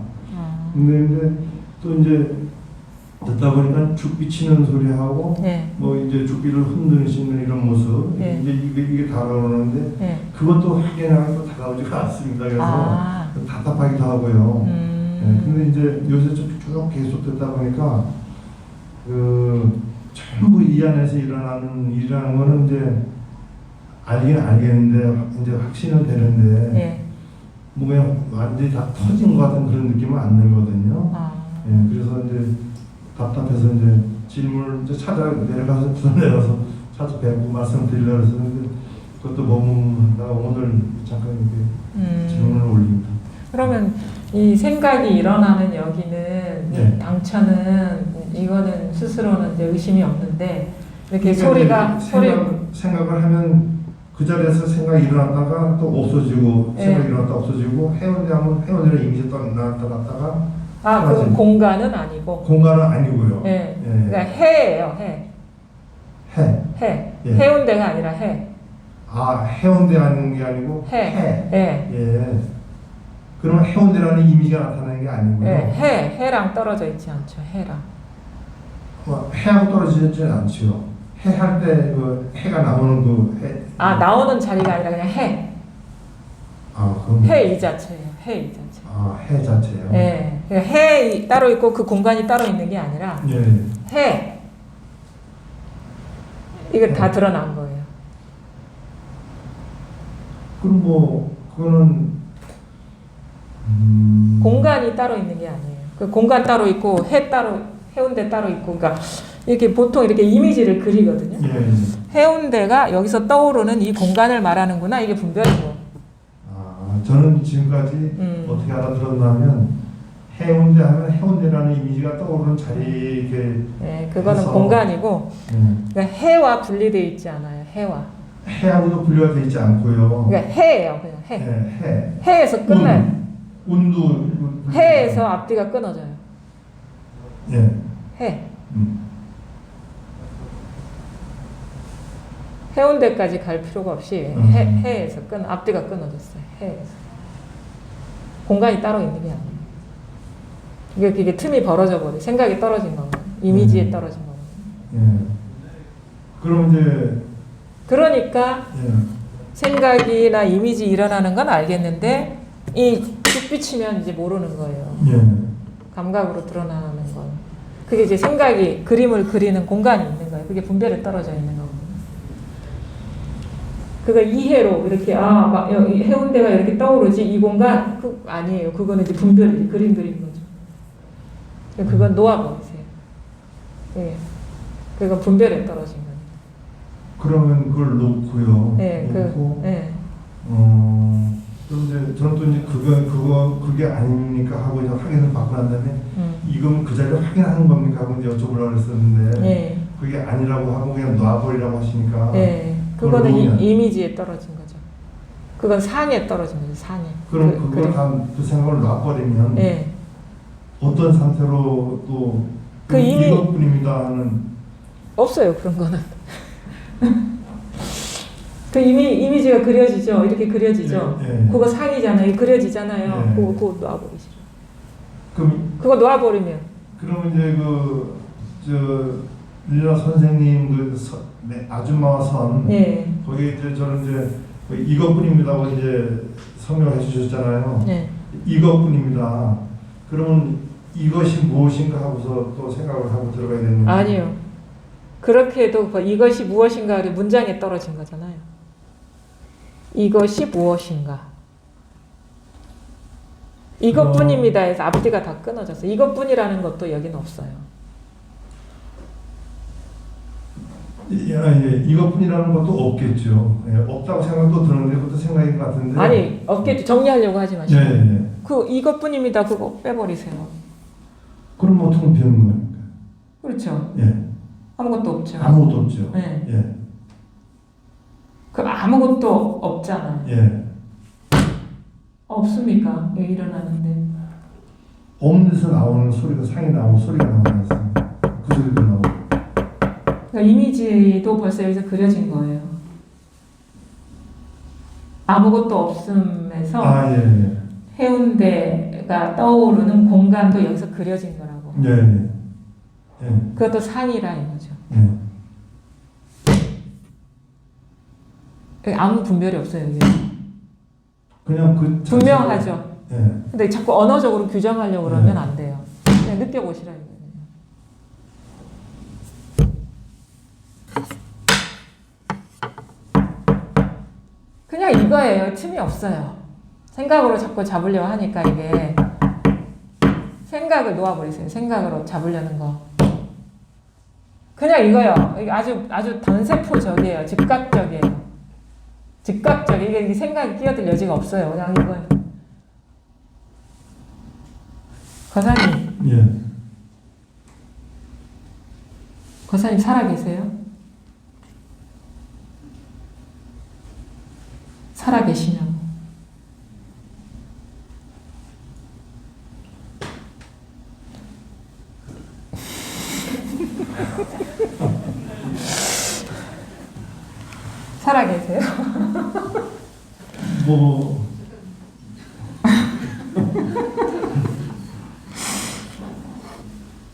근데 또 이제 듣다 보니까 죽 비치는 소리하고 뭐 이제 죽비를 흔드시는 이런 모습 이제 이게 다가오는데 그것도 확연하게 다가오지가 않습니다. 그래서 답답하기도 하고요. 근데 이제 요새 쭉 계속 듣다 보니까 그 전부 이 안에서 일어나는 거는 이제 알긴 알겠는데 이제 확신은 되는데 뭐 그냥 완전히 다 터진 것 같은 그런 느낌은 안 들거든요. 그래서 이제 답답해서 이제 질문을 이제 내려가서 부산 내려가서 찾아뵙고 말씀드리려고 했었는데 그것도 머문다가 오늘 잠깐 이렇게 질문을 올립니다. 그러면 이 생각이 일어나는 여기는 이 당처는 이거는 스스로는 이제 의심이 없는데 이렇게 그러니까 생각을 하면 그 자리에서 생각이 일어났다가 또 없어지고 생각이 일어났다 없어지고 해운대 하면 해운대는 이미지 또 나왔다 갔다가 그럼 공간은 아니고 공간은 아니고요. 그러니까 해예요. 해운대가 아니라 해. 해운대 하는 게 아니고 해. 그러면 해운대라는 이미지가 나타나는 게 아니고요. 해랑 떨어져 있지 않죠. 해랑. 해하고 떨어지지 않죠. 해 할 때 그 해가 나오는 그 해. 나오는 자리가 아니라 그냥 해. 그럼 해 이 자체예요. 해 이 자체. 해 자체요. 해 따로 있고 그 공간이 따로 있는 게 아니라 해. 이거 다 드러난 거예요. 그럼 뭐 그거는 공간이 따로 있는 게 아니에요. 그 공간 따로 있고 해 따로 해운대 따로 있고 그러니까 이렇게 보통 이렇게 이미지를 그리거든요. 해운대가 여기서 떠오르는 이 공간을 말하는구나 이게 분별이고. 저는 지금까지 어떻게 알아들었냐면 해운대 하면 해운대라는 이미지가 떠오르는 자리 이렇게 그거는 해서, 공간이고 그러니까 해와 분리되어 있지 않아요. 해하고도 분리가 되어 있지 않고요. 그러니까 해예요. 그냥 해에서 끝나요. 운도 해에서 앞뒤가 끊어져요. 해. 해운대까지 갈 필요가 없이 해에서 앞뒤가 끊어졌어요. 해에서. 공간이 따로 있는 게 아니에요. 이게 틈이 벌어져 버려. 생각이 떨어진 거고, 이미지에 떨어진 거고. 그럼 이제 그러니까 생각이나 이미지 일어나는 건 알겠는데 이 쭉 비치면 이제 모르는 거예요. 예. 감각으로 드러나는 건. 그게 이제 생각이 그림을 그리는 공간이 있는 거예요. 그게 분별에 떨어져 있는 거거든요. 그걸 이해로 이렇게 막 여기 해운대가 이렇게 떠오르지 이 공간 아니에요. 그거는 이제 분별이 그림 그리는 거죠. 그건 놓아버리세요. 예. 그건 분별에 떨어진 거예요. 그러면 그걸 놓고요. 네, 놓고 네. 그런데 저는 또 이제 그게 아닙니까 하고 이제 확인을 받고 난 다음에 이건 그 자리를 확인하는 겁니까 하고 이제 여쭤보려고 했었는데 네. 그게 아니라고 하고 그냥 놔버리라고 하시니까 네. 그거는 이미지에 떨어진 거죠. 그건 상에 떨어진 거죠. 상에. 그럼 그걸 그 생각을 놔버리면 네. 어떤 상태로 또 이것뿐입니다 하는 없어요. 그런 거는. 그 이미지가 그려지죠. 이렇게 그려지죠. 네. 그거 상이잖아요. 그려지잖아요. 네. 그거 놓아버리시죠. 그거 놓아버리면. 그러면 이제 릴라 선생님 아줌마와 선 네. 거기 이제 저는 이제 이것뿐입니다고 이제 설명해 주셨잖아요. 네. 이것뿐입니다. 그러면 이것이 무엇인가 하고서 또 생각을 하고 들어가야 되는 거예요. 아니요. 그렇게 해도 이것이 무엇인가를 문장에 떨어진 거잖아요. 이것이 무엇인가. 이것뿐입니다 해서 앞뒤가 다 끊어졌어요. 이것뿐이라는 것도 여기는 없어요. 예, 이것뿐이라는 것도 없겠죠. 예, 없다고 생각도 드는데 그것도 생각인 것 같은데. 아니 없겠죠. 정리하려고 하지 마시고. 예. 그 이것뿐입니다. 그거 빼버리세요. 그럼 보통 비는 거니까. 그렇죠. 예. 아무것도 없죠. 아무것도 없죠. 네. 예. 그 아무것도 없잖아요. 예. 없습니까? 여기 일어나는데. 없는 데서 나오는 소리가 상이 나오고 소리가 나오는 그 소리도 나오고. 그러니까 이미지도 벌써 여기서 그려진 거예요. 아무것도 없음에서 예. 해운대가 떠오르는 공간도 여기서 그려진 거라고. 예. 그것도 상이라 이거죠. 여기 아무 분별이 없어요. 여기. 그냥 그 분명하죠. 예. 근데 자꾸 언어적으로 규정하려고 그러면 안 돼요. 그냥 느껴보시라 이거예요. 그냥 이거예요. 틈이 없어요. 생각으로 자꾸 잡으려고 하니까 이게 생각을 놓아버리세요. 생각으로 잡으려는 거. 그냥 이거요. 이게 아주 단세포적이에요. 즉각적이에요. 즉각적. 이게 생각이 끼어들 여지가 없어요. 그냥 이거예요. 거사님. 예. 거사님 살아계세요? 살아계시냐고. 살아계세요? 뭐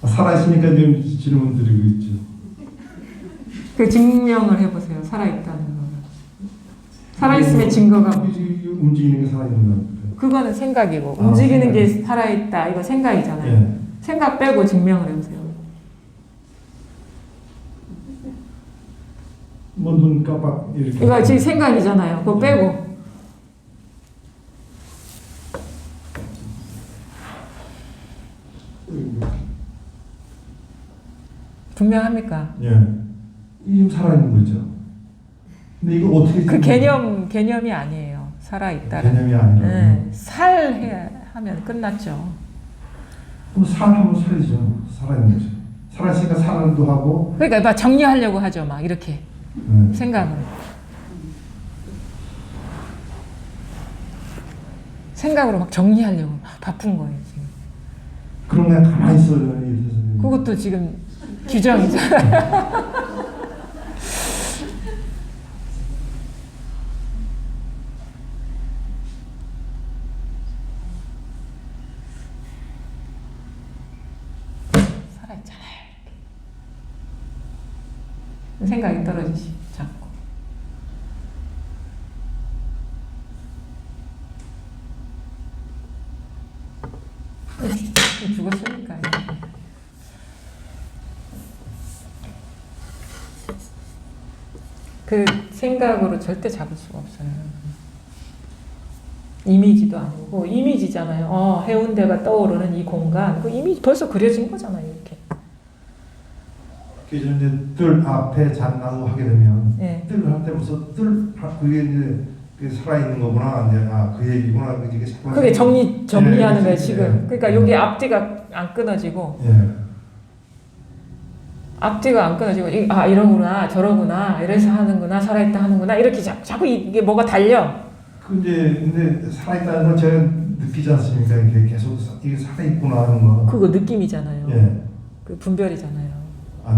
살아있으니까 지금 질문 드리고 있죠. 그 증명을 해보세요. 살아있다는 거. 살아있음의 증거가 움직이는 게 살아있는 거니까. 그거는 생각이고 움직이는 게 살아있다. 이거 생각이잖아요. 예. 생각 빼고 증명을 해보세요. 뭐 눈 깜빡 이렇게. 이거 지금 생각이잖아요. 그거 빼고. 분명합니까? 예. 이게 살아있는 거죠. 근데 이거 어떻게 그 개념이 아니에요. 살아있다는. 개념이 아니라. 네. 살해 하면 끝났죠. 그럼 살하면 살이죠. 살아있는 거죠. 살아있으니까 살도 하고. 그러니까 막 정리하려고 하죠. 막 이렇게 생각을. 생각으로 막 정리하려고 막 바쁜 거예요 지금. 그럼 그냥 가만히 있어요. 그것도 지금 규정이잖아요. 살아있잖아요. 이렇게. 생각이 떨어지지 자꾸. 죽었으니까. 그 생각으로 절대 잡을 수가 없어요. 이미지도 아니고 이미지잖아요. 해운대가 떠오르는 이 공간, 그 이미지 벌써 그려진 거잖아요. 이렇게. 그래서 이제 뜰 앞에 잣나무 하게 되면 네. 뜰 할 때 벌써 그게 이제 살아 있는 거구나. 이제 그 얘기구나. 그게 정리하는 예, 거예요 지금. 그러니까 여기 앞뒤가 안 끊어지고. 예. 앞뒤가 안 끊어지고 이러구나 저러구나 이래서 하는구나 살아있다 하는구나 이렇게 자꾸 이게 뭐가 달려. 근데 살아있다는 걸 제가 느끼지 않습니까? 이게 계속 이게 살아있구나 하는 거. 그거 느낌이잖아요. 예. 그 분별이잖아요.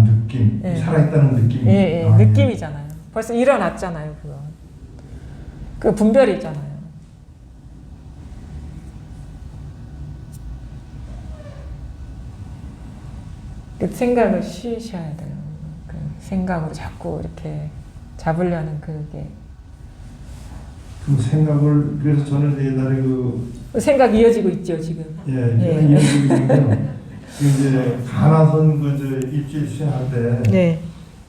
느낌. 예. 살아있다는 느낌. 예, 느낌이잖아요. 벌써 일어났잖아요, 그거. 그 분별이잖아요. 그 생각을 쉬셔야 돼요. 그 생각으로 자꾸 이렇게 잡으려는 그게. 그 생각을 그래서 저는 옛날에 그 생각 이어지고 있죠 지금. 이어지고 있는데요. 이제 가나선 그 일주일 수행할 때. 네.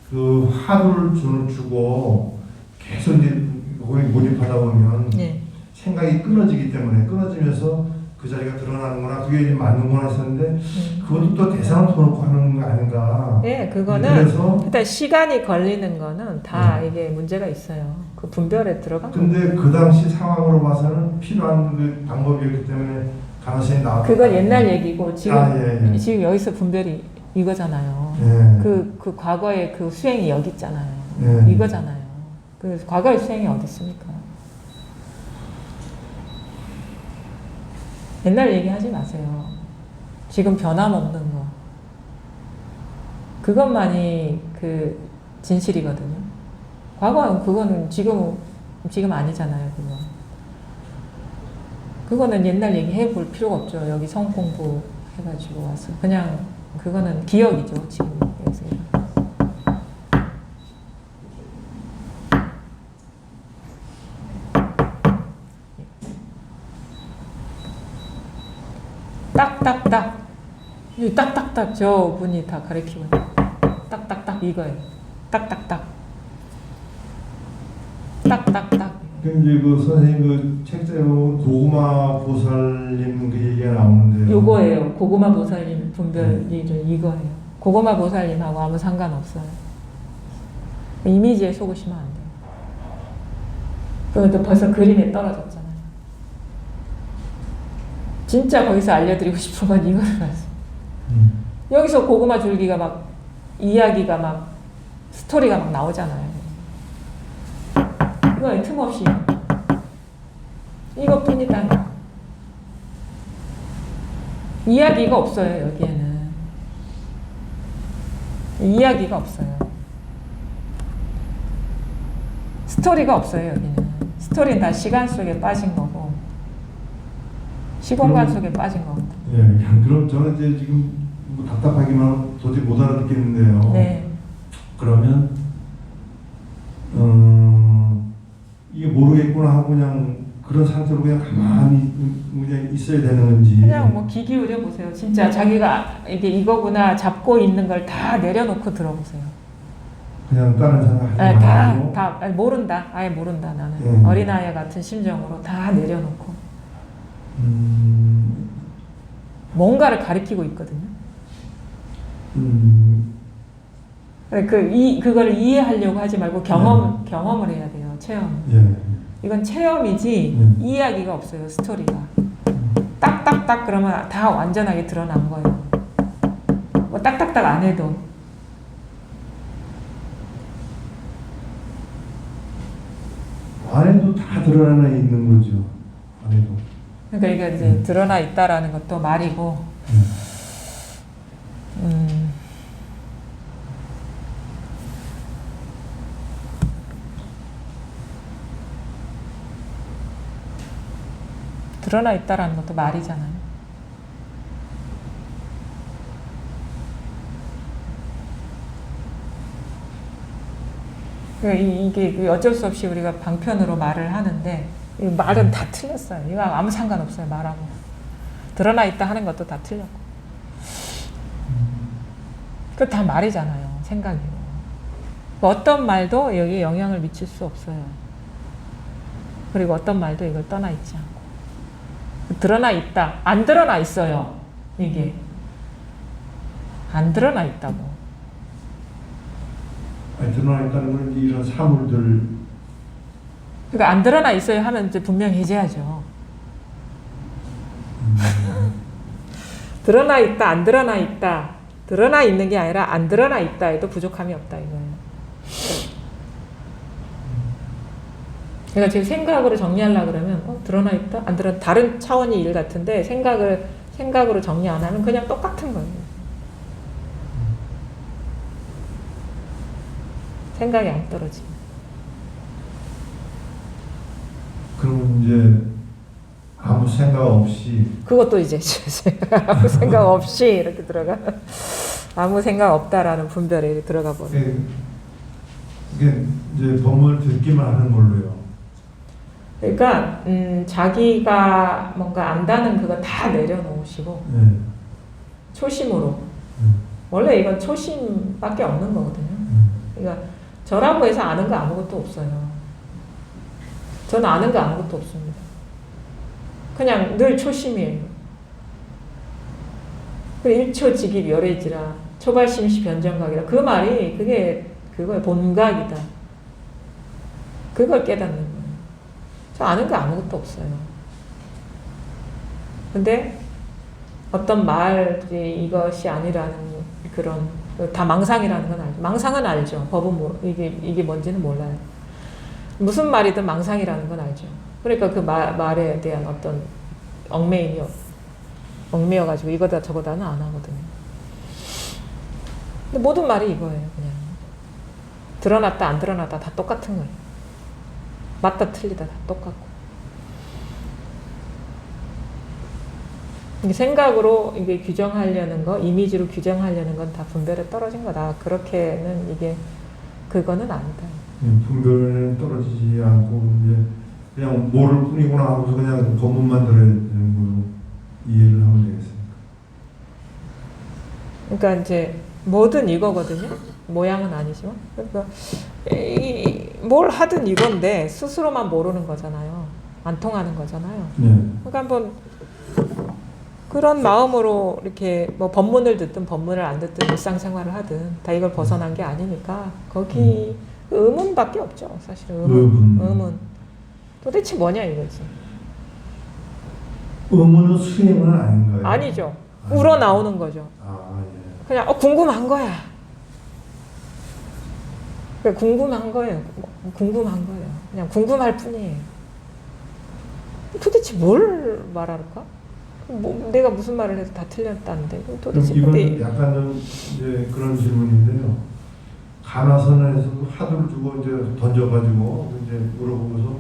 그 하루를 주고 계속 이제 거기 몰입하다 보면 네. 생각이 끊어지기 때문에 끊어지면서 그 자리가 드러나는구나 그게 이제 맞는구나 했었는데 그것도 또 대상을 둬놓고 하는 거 아닌가. 네, 그거는 그래서 일단 시간이 걸리는 거는 다 이게 문제가 있어요. 그 분별에 들어간 거. 근데 그 당시 상황으로 봐서는 필요한 그 방법이었기 때문에 가능성이 나왔다. 그건 옛날 얘기고 지금 예. 지금 여기서 분별이 이거잖아요. 예. 그 과거의 그 수행이 여기 있잖아요. 예. 이거잖아요. 그 과거의 수행이 어디 있습니까? 옛날 얘기하지 마세요. 지금 변함없는 거. 그것만이 그 진실이거든요. 과거는 그거는 지금 아니잖아요. 그거는 옛날 얘기 해볼 필요가 없죠. 여기 성 공부 해가지고 와서 그냥 그거는 기억이죠. 지금 여기서. 딱딱딱. 이 딱딱딱 저 분이 다 가르치고 딱딱딱 이거예요. 딱딱딱. 딱딱딱. 근데 그 선생님 그 책자에 보면 고구마 보살님 그 얘기가 나오는데요. 요거예요. 고구마 보살님 분별이 이거예요. 고구마 보살님하고 아무 상관없어요. 이미지에 속으시면 안 돼요. 그건 또 벌써 그림에 떨어졌잖아요. 진짜 거기서 알려드리고 싶은 건 이거를 봤어요. 여기서 고구마 줄기가 막 이야기가 막 스토리가 막 나오잖아요. 이거에 틈없이 이것뿐이다. 이야기가 없어요. 여기에는 이야기가 없어요. 스토리가 없어요. 여기는 스토리는 다 시간 속에 빠진 거고 시공간 속에 빠진 거거든요. 예, 그럼 저는 이제 지금 뭐 답답하기만 하고 도저히 못 알아듣겠는데요. 네. 그러면 이게 모르겠구나 하고 그냥 그런 상태로 그냥 가만히 그냥 있어야 되는 건지. 그냥 뭐 귀 기울여 보세요. 진짜 자기가 이게 이거구나 잡고 있는 걸 다 내려놓고 들어보세요. 그냥 다른 생각 하지 말고. 다 모른다. 아예 모른다. 나는 어린아이 같은 심정으로 다 내려놓고 뭔가를 가리키고 있거든요. 그거를 이해하려고 하지 말고 경험을 해야 돼요. 체험. 예. 이건 체험이지 이야기가 없어요. 스토리가. 딱딱딱 그러면 다 완전하게 드러난 거예요. 뭐 딱딱딱 안 해도. 안에도 다 드러나 있는 거죠. 안에도. 그러니까 이게 이제 드러나 있다라는 것도 말이고. 드러나 있다라는 것도 말이잖아요. 이게 어쩔 수 없이 우리가 방편으로 말을 하는데 이 말은 다 틀렸어요. 이거 아무 상관없어요. 말하고. 드러나 있다 하는 것도 다 틀렸고. 그 다 말이잖아요. 생각이고. 어떤 말도 여기에 영향을 미칠 수 없어요. 그리고 어떤 말도 이걸 떠나 있지 않고. 드러나 있다. 안 드러나 있어요. 이게. 안 드러나 있다고. 아니, 드러나 있다는 건 이런 사물들. 그러니까 안 드러나 있어요 하면 이제 분명히 해제하죠. 드러나 있다, 안 드러나 있다. 드러나 있는 게 아니라 안 드러나 있다 해도 부족함이 없다 이거예요. 그러니까 지금 생각으로 정리하려고 그러면 드러나 있다, 안 드러나 다른 차원의 일 같은데 생각으로 정리 안 하면 그냥 똑같은 거예요. 생각이 안 떨어지면. 그럼 이제 아무 생각 없이 그것도 이제 아무 생각 없이 이렇게 들어가. 아무 생각 없다라는 분별에 들어가 보는. 이게 이제 법문을 듣기만 하는 걸로요. 그러니까 자기가 뭔가 안다는 그거 다 내려놓으시고 네. 초심으로. 원래 이건 초심밖에 없는 거거든요. 그러니까 저라고 해서 아는 거 아무것도 없어요. 저는 아는 거 아무것도 없습니다. 그냥 늘 초심이에요. 일초직입 열애지라 초발심시 변정각이라 그 말이 그거의 본각이다. 그걸 깨닫는 거예요. 저 아는 거 아무것도 없어요. 근데 어떤 말이 이것이 아니라는 그런 다 망상이라는 건 알죠. 망상은 알죠. 법은 이게 뭔지는 몰라요. 무슨 말이든 망상이라는 건 알죠. 그러니까 그 말에 대한 어떤 얽매여가지고 이거다 저거다는 안 하거든요. 근데 모든 말이 이거예요. 그냥 드러났다 안 드러났다 다 똑같은 거예요. 맞다 틀리다 다 똑같고. 생각으로 이게 규정하려는 거, 이미지로 규정하려는 건 다 분별에 떨어진 거다. 그렇게는 이게 그거는 아니다. 분별은 떨어지지 않고 이제 그냥 모를 뿐이구나 하고서 그냥 법문만 들어야 되는 걸로 이해를 하면 되겠습니까? 그러니까 이제 뭐든 이거거든요. 모양은 아니지만. 그러니까 뭘 하든 이건데 스스로만 모르는 거잖아요. 안 통하는 거잖아요. 네. 그러니까 한번 그런 마음으로 이렇게 뭐 법문을 듣든 법문을 안 듣든 일상생활을 하든 다 이걸 벗어난 게 아니니까 거기 의문밖에 없죠. 사실은 의문. 도대체 뭐냐 이거지. 의문은 수행은 아닌가요? 아니죠. 우러나오는 거죠. 예. 그냥 궁금한 거야. 궁금한 거예요. 궁금한 거예요. 그냥 궁금할 뿐이에요. 도대체 뭘 말할까? 내가 무슨 말을 해도 다 틀렸다는데 도대체. 그럼 이건 약간 좀 이제 그런 질문인데요. 가나선에서 화두를 주고 이제 던져가지고 이제 물어보면서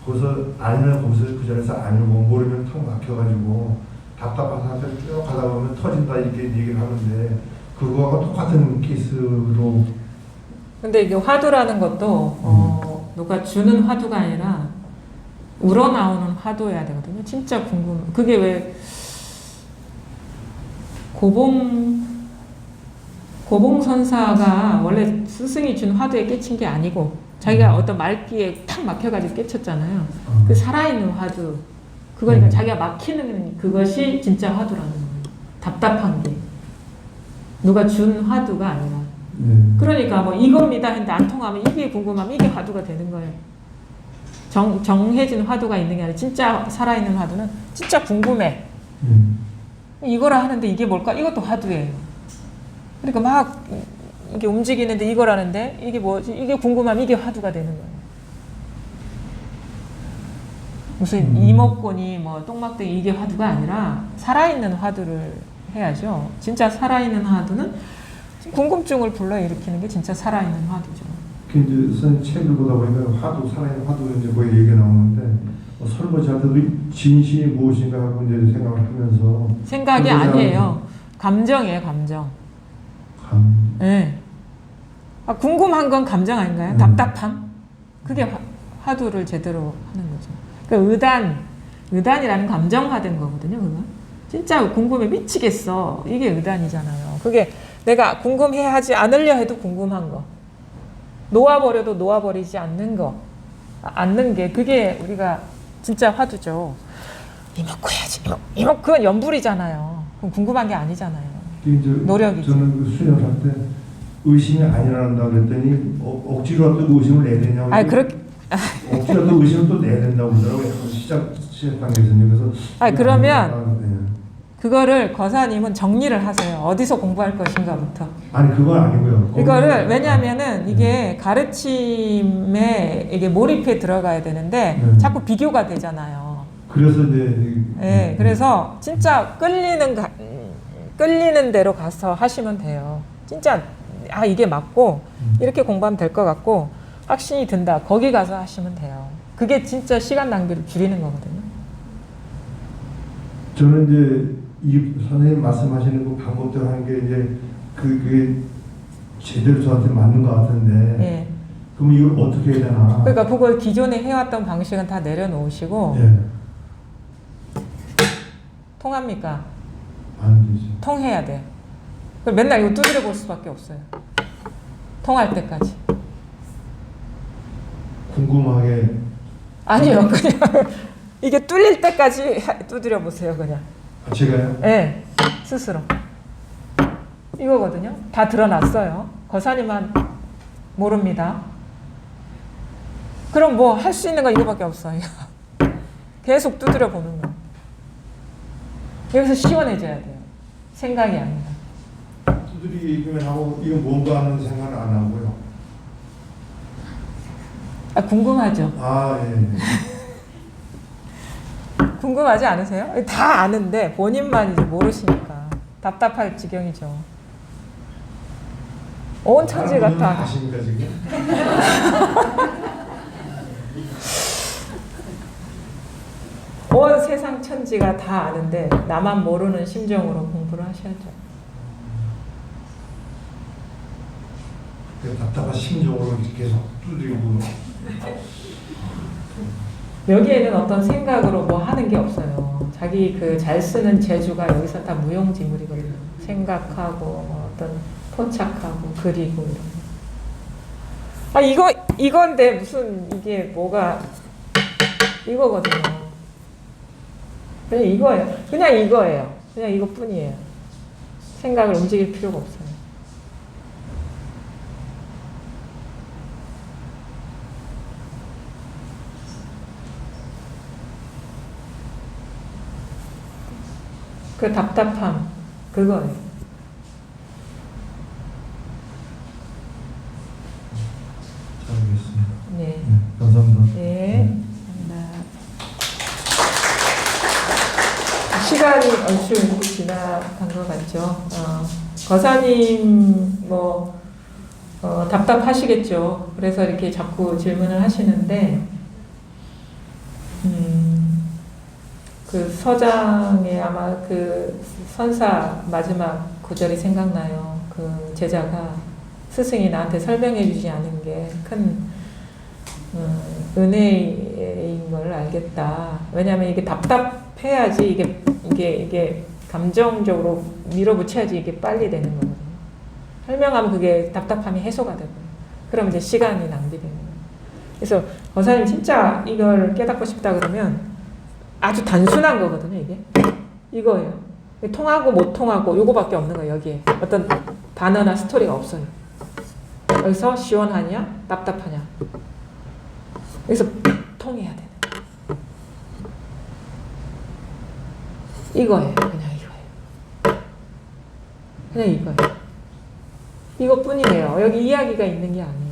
거기서 아니면 거기서 그 자리에서 아니고 모르면 턱 막혀가지고 답답한 상태로 쭉 가다 보면 터진다 이렇게 얘기를 하는데 그거하고 똑같은 케이스로. 근데 이게 화두라는 것도 누가 주는 화두가 아니라 우러나오는 화두여야 되거든요. 진짜 궁금. 그게 왜 고봉선사가 원래 스승이 준 화두에 깨친 게 아니고 자기가 어떤 말귀에 탁 막혀가지고 깨쳤잖아요. 그 살아있는 화두. 그거니까 자기가 막히는 그것이 진짜 화두라는 거예요. 답답한 게. 누가 준 화두가 아니라. 그러니까 뭐 이겁니다 했는데 안 통하면 이게 궁금하면 이게 화두가 되는 거예요. 정해진 화두가 있는 게 아니라 진짜 살아있는 화두는 진짜 궁금해. 이거라 하는데 이게 뭘까? 이것도 화두예요. 그러니까 막 이게 움직이는데 이거라는데 이게 뭐지? 이게 궁금하면 이게 화두가 되는 거예요. 무슨 이목구니 뭐 똥막대기 이게 화두가 아니라 살아있는 화두를 해야죠. 진짜 살아있는 화두는 궁금증을 불러일으키는 게 진짜 살아있는 화두죠. 그 이제 선생님 책을 보다 보니까 화두, 살아있는 화두 이제 거기 얘기가 나오는데 설거지할 때도 진심이 무엇인가 하고 이제 생각을 하면서 생각이 아니에요. 감정이에요, 감정. 네. 궁금한 건 감정 아닌가요? 답답함? 그게 화두를 제대로 하는 거죠. 그러니까 의단이라는 감정화된 거거든요, 그건. 진짜 궁금해 미치겠어. 이게 의단이잖아요. 그게 내가 궁금해하지 않으려 해도 궁금한 거. 놓아버려도 놓아버리지 않는 거. 않는 게 그게 우리가 진짜 화두죠. 이먹고 해야지. 이먹 그건 연불이잖아요. 그건 궁금한 게 아니잖아요. 노력이지. 저는 그 수련할 때 의심이 안 일어난다 그랬더니 억지로 또 의심을 내야 되냐고. 아니 그렇게 억지로 또 의심을 또 내야 된다고 그러더라고요. 시작 단계에서는. 그래서 아니 그러면 그거를 거사님은 정리를 하세요. 어디서 공부할 것인가부터. 아니 그건 아니고요. 이거를 왜냐하면은 이게 가르침에 이게 몰입해 들어가야 되는데 자꾸 비교가 되잖아요. 그래서 이제 네, 그래서 진짜 끌리는 대로 가서 하시면 돼요. 진짜 이게 맞고 이렇게 공부하면 될 것 같고 확신이 든다. 거기 가서 하시면 돼요. 그게 진짜 시간 낭비를 줄이는 거거든요. 저는 이제 이 선생님 말씀하시는 그 방법대로 하는 게 이제 그게 제대로 저한테 맞는 것 같은데. 네. 그럼 이걸 어떻게 해야 되나? 그러니까 그걸 기존에 해왔던 방식은 다 내려놓으시고 통합니까? 안 되죠. 통해야 돼. 그럼 맨날 이거 두드려 볼 수밖에 없어요. 통할 때까지. 궁금하게. 아니요, 그냥 이게 뚫릴 때까지 두드려 보세요, 그냥. 제가요? 네, 스스로. 이거거든요. 다 드러났어요. 거사님만 모릅니다. 그럼 뭐 할 수 있는 건 이거밖에 없어요. 계속 두드려 보는 거. 여기서 시원해져야 돼요. 생각이 아니라. 두드리 얘기만 하고 이건 뭔가 하는 생각은 안 하고요. 궁금하죠? 예. 궁금하지 않으세요? 다 아는데 본인만 이제 모르시니까 답답할 지경이죠. 온 천지가 다. 아십니까 지금? 온 세상 천지가 다 아는데 나만 모르는 심정으로 공부를 하셔야죠. 답답한 심정으로 계속 두드리고. 여기에는 어떤 생각으로 뭐 하는 게 없어요. 자기 그 잘 쓰는 재주가 여기서 다 무용지물이거든요. 생각하고 뭐 어떤 포착하고 그리고 이런 거. 이건데 무슨 이게 뭐가 이거거든요. 그냥 이거예요. 그냥 이거예요. 그냥 이것뿐이에요. 생각을 움직일 필요가 없어요. 그 답답함, 그거예요. 잘 알겠습니다. 네. 감사합니다. 네. 감사합니다. 시간이 얼추 지나간 것 같죠. 거사님 답답하시겠죠. 그래서 이렇게 자꾸 질문을 하시는데 그 서장의 아마 그 선사 마지막 구절이 생각나요. 그 제자가 스승이 나한테 설명해 주지 않은 게 큰 은혜인 걸 알겠다. 왜냐하면 이게 답답해야지 이게 감정적으로 밀어붙여야지 이게 빨리 되는 거거든요. 설명하면 그게 답답함이 해소가 되고, 그럼 이제 시간이 낭비되는 거예요. 그래서 거사님 진짜 이걸 깨닫고 싶다 그러면 아주 단순한 거거든요, 이게. 이거예요. 통하고 못 통하고 요거밖에 없는 거예요, 여기에. 어떤 단어나 스토리가 없어요. 여기서 시원하냐, 답답하냐. 여기서 통해야 되는 거예요. 이거예요, 그냥 이거예요. 그냥 이거예요. 이것뿐이에요. 여기 이야기가 있는 게 아니에요.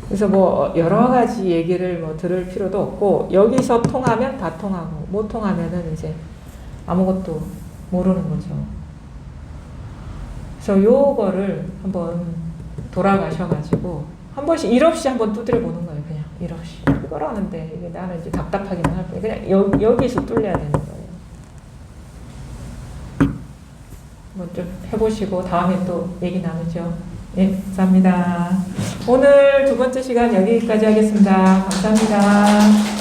그래서 뭐 여러 가지 얘기를 뭐 들을 필요도 없고, 여기서 통하면 다 통하고 못 통하면은 이제 아무것도 모르는 거죠. 그래서 요거를 한번 돌아가셔가지고 한 번씩 일 없이 한번 두드려 보는 거예요. 그냥 일 없이. 이걸 하는데 이게 나는 이제 답답하기만 할 뿐이에요. 그냥 여기서 뚫려야 되는 거예요. 뭐 좀 해보시고 다음에 또 얘기 나누죠. 네, 감사합니다. 오늘 두 번째 시간 여기까지 하겠습니다. 감사합니다.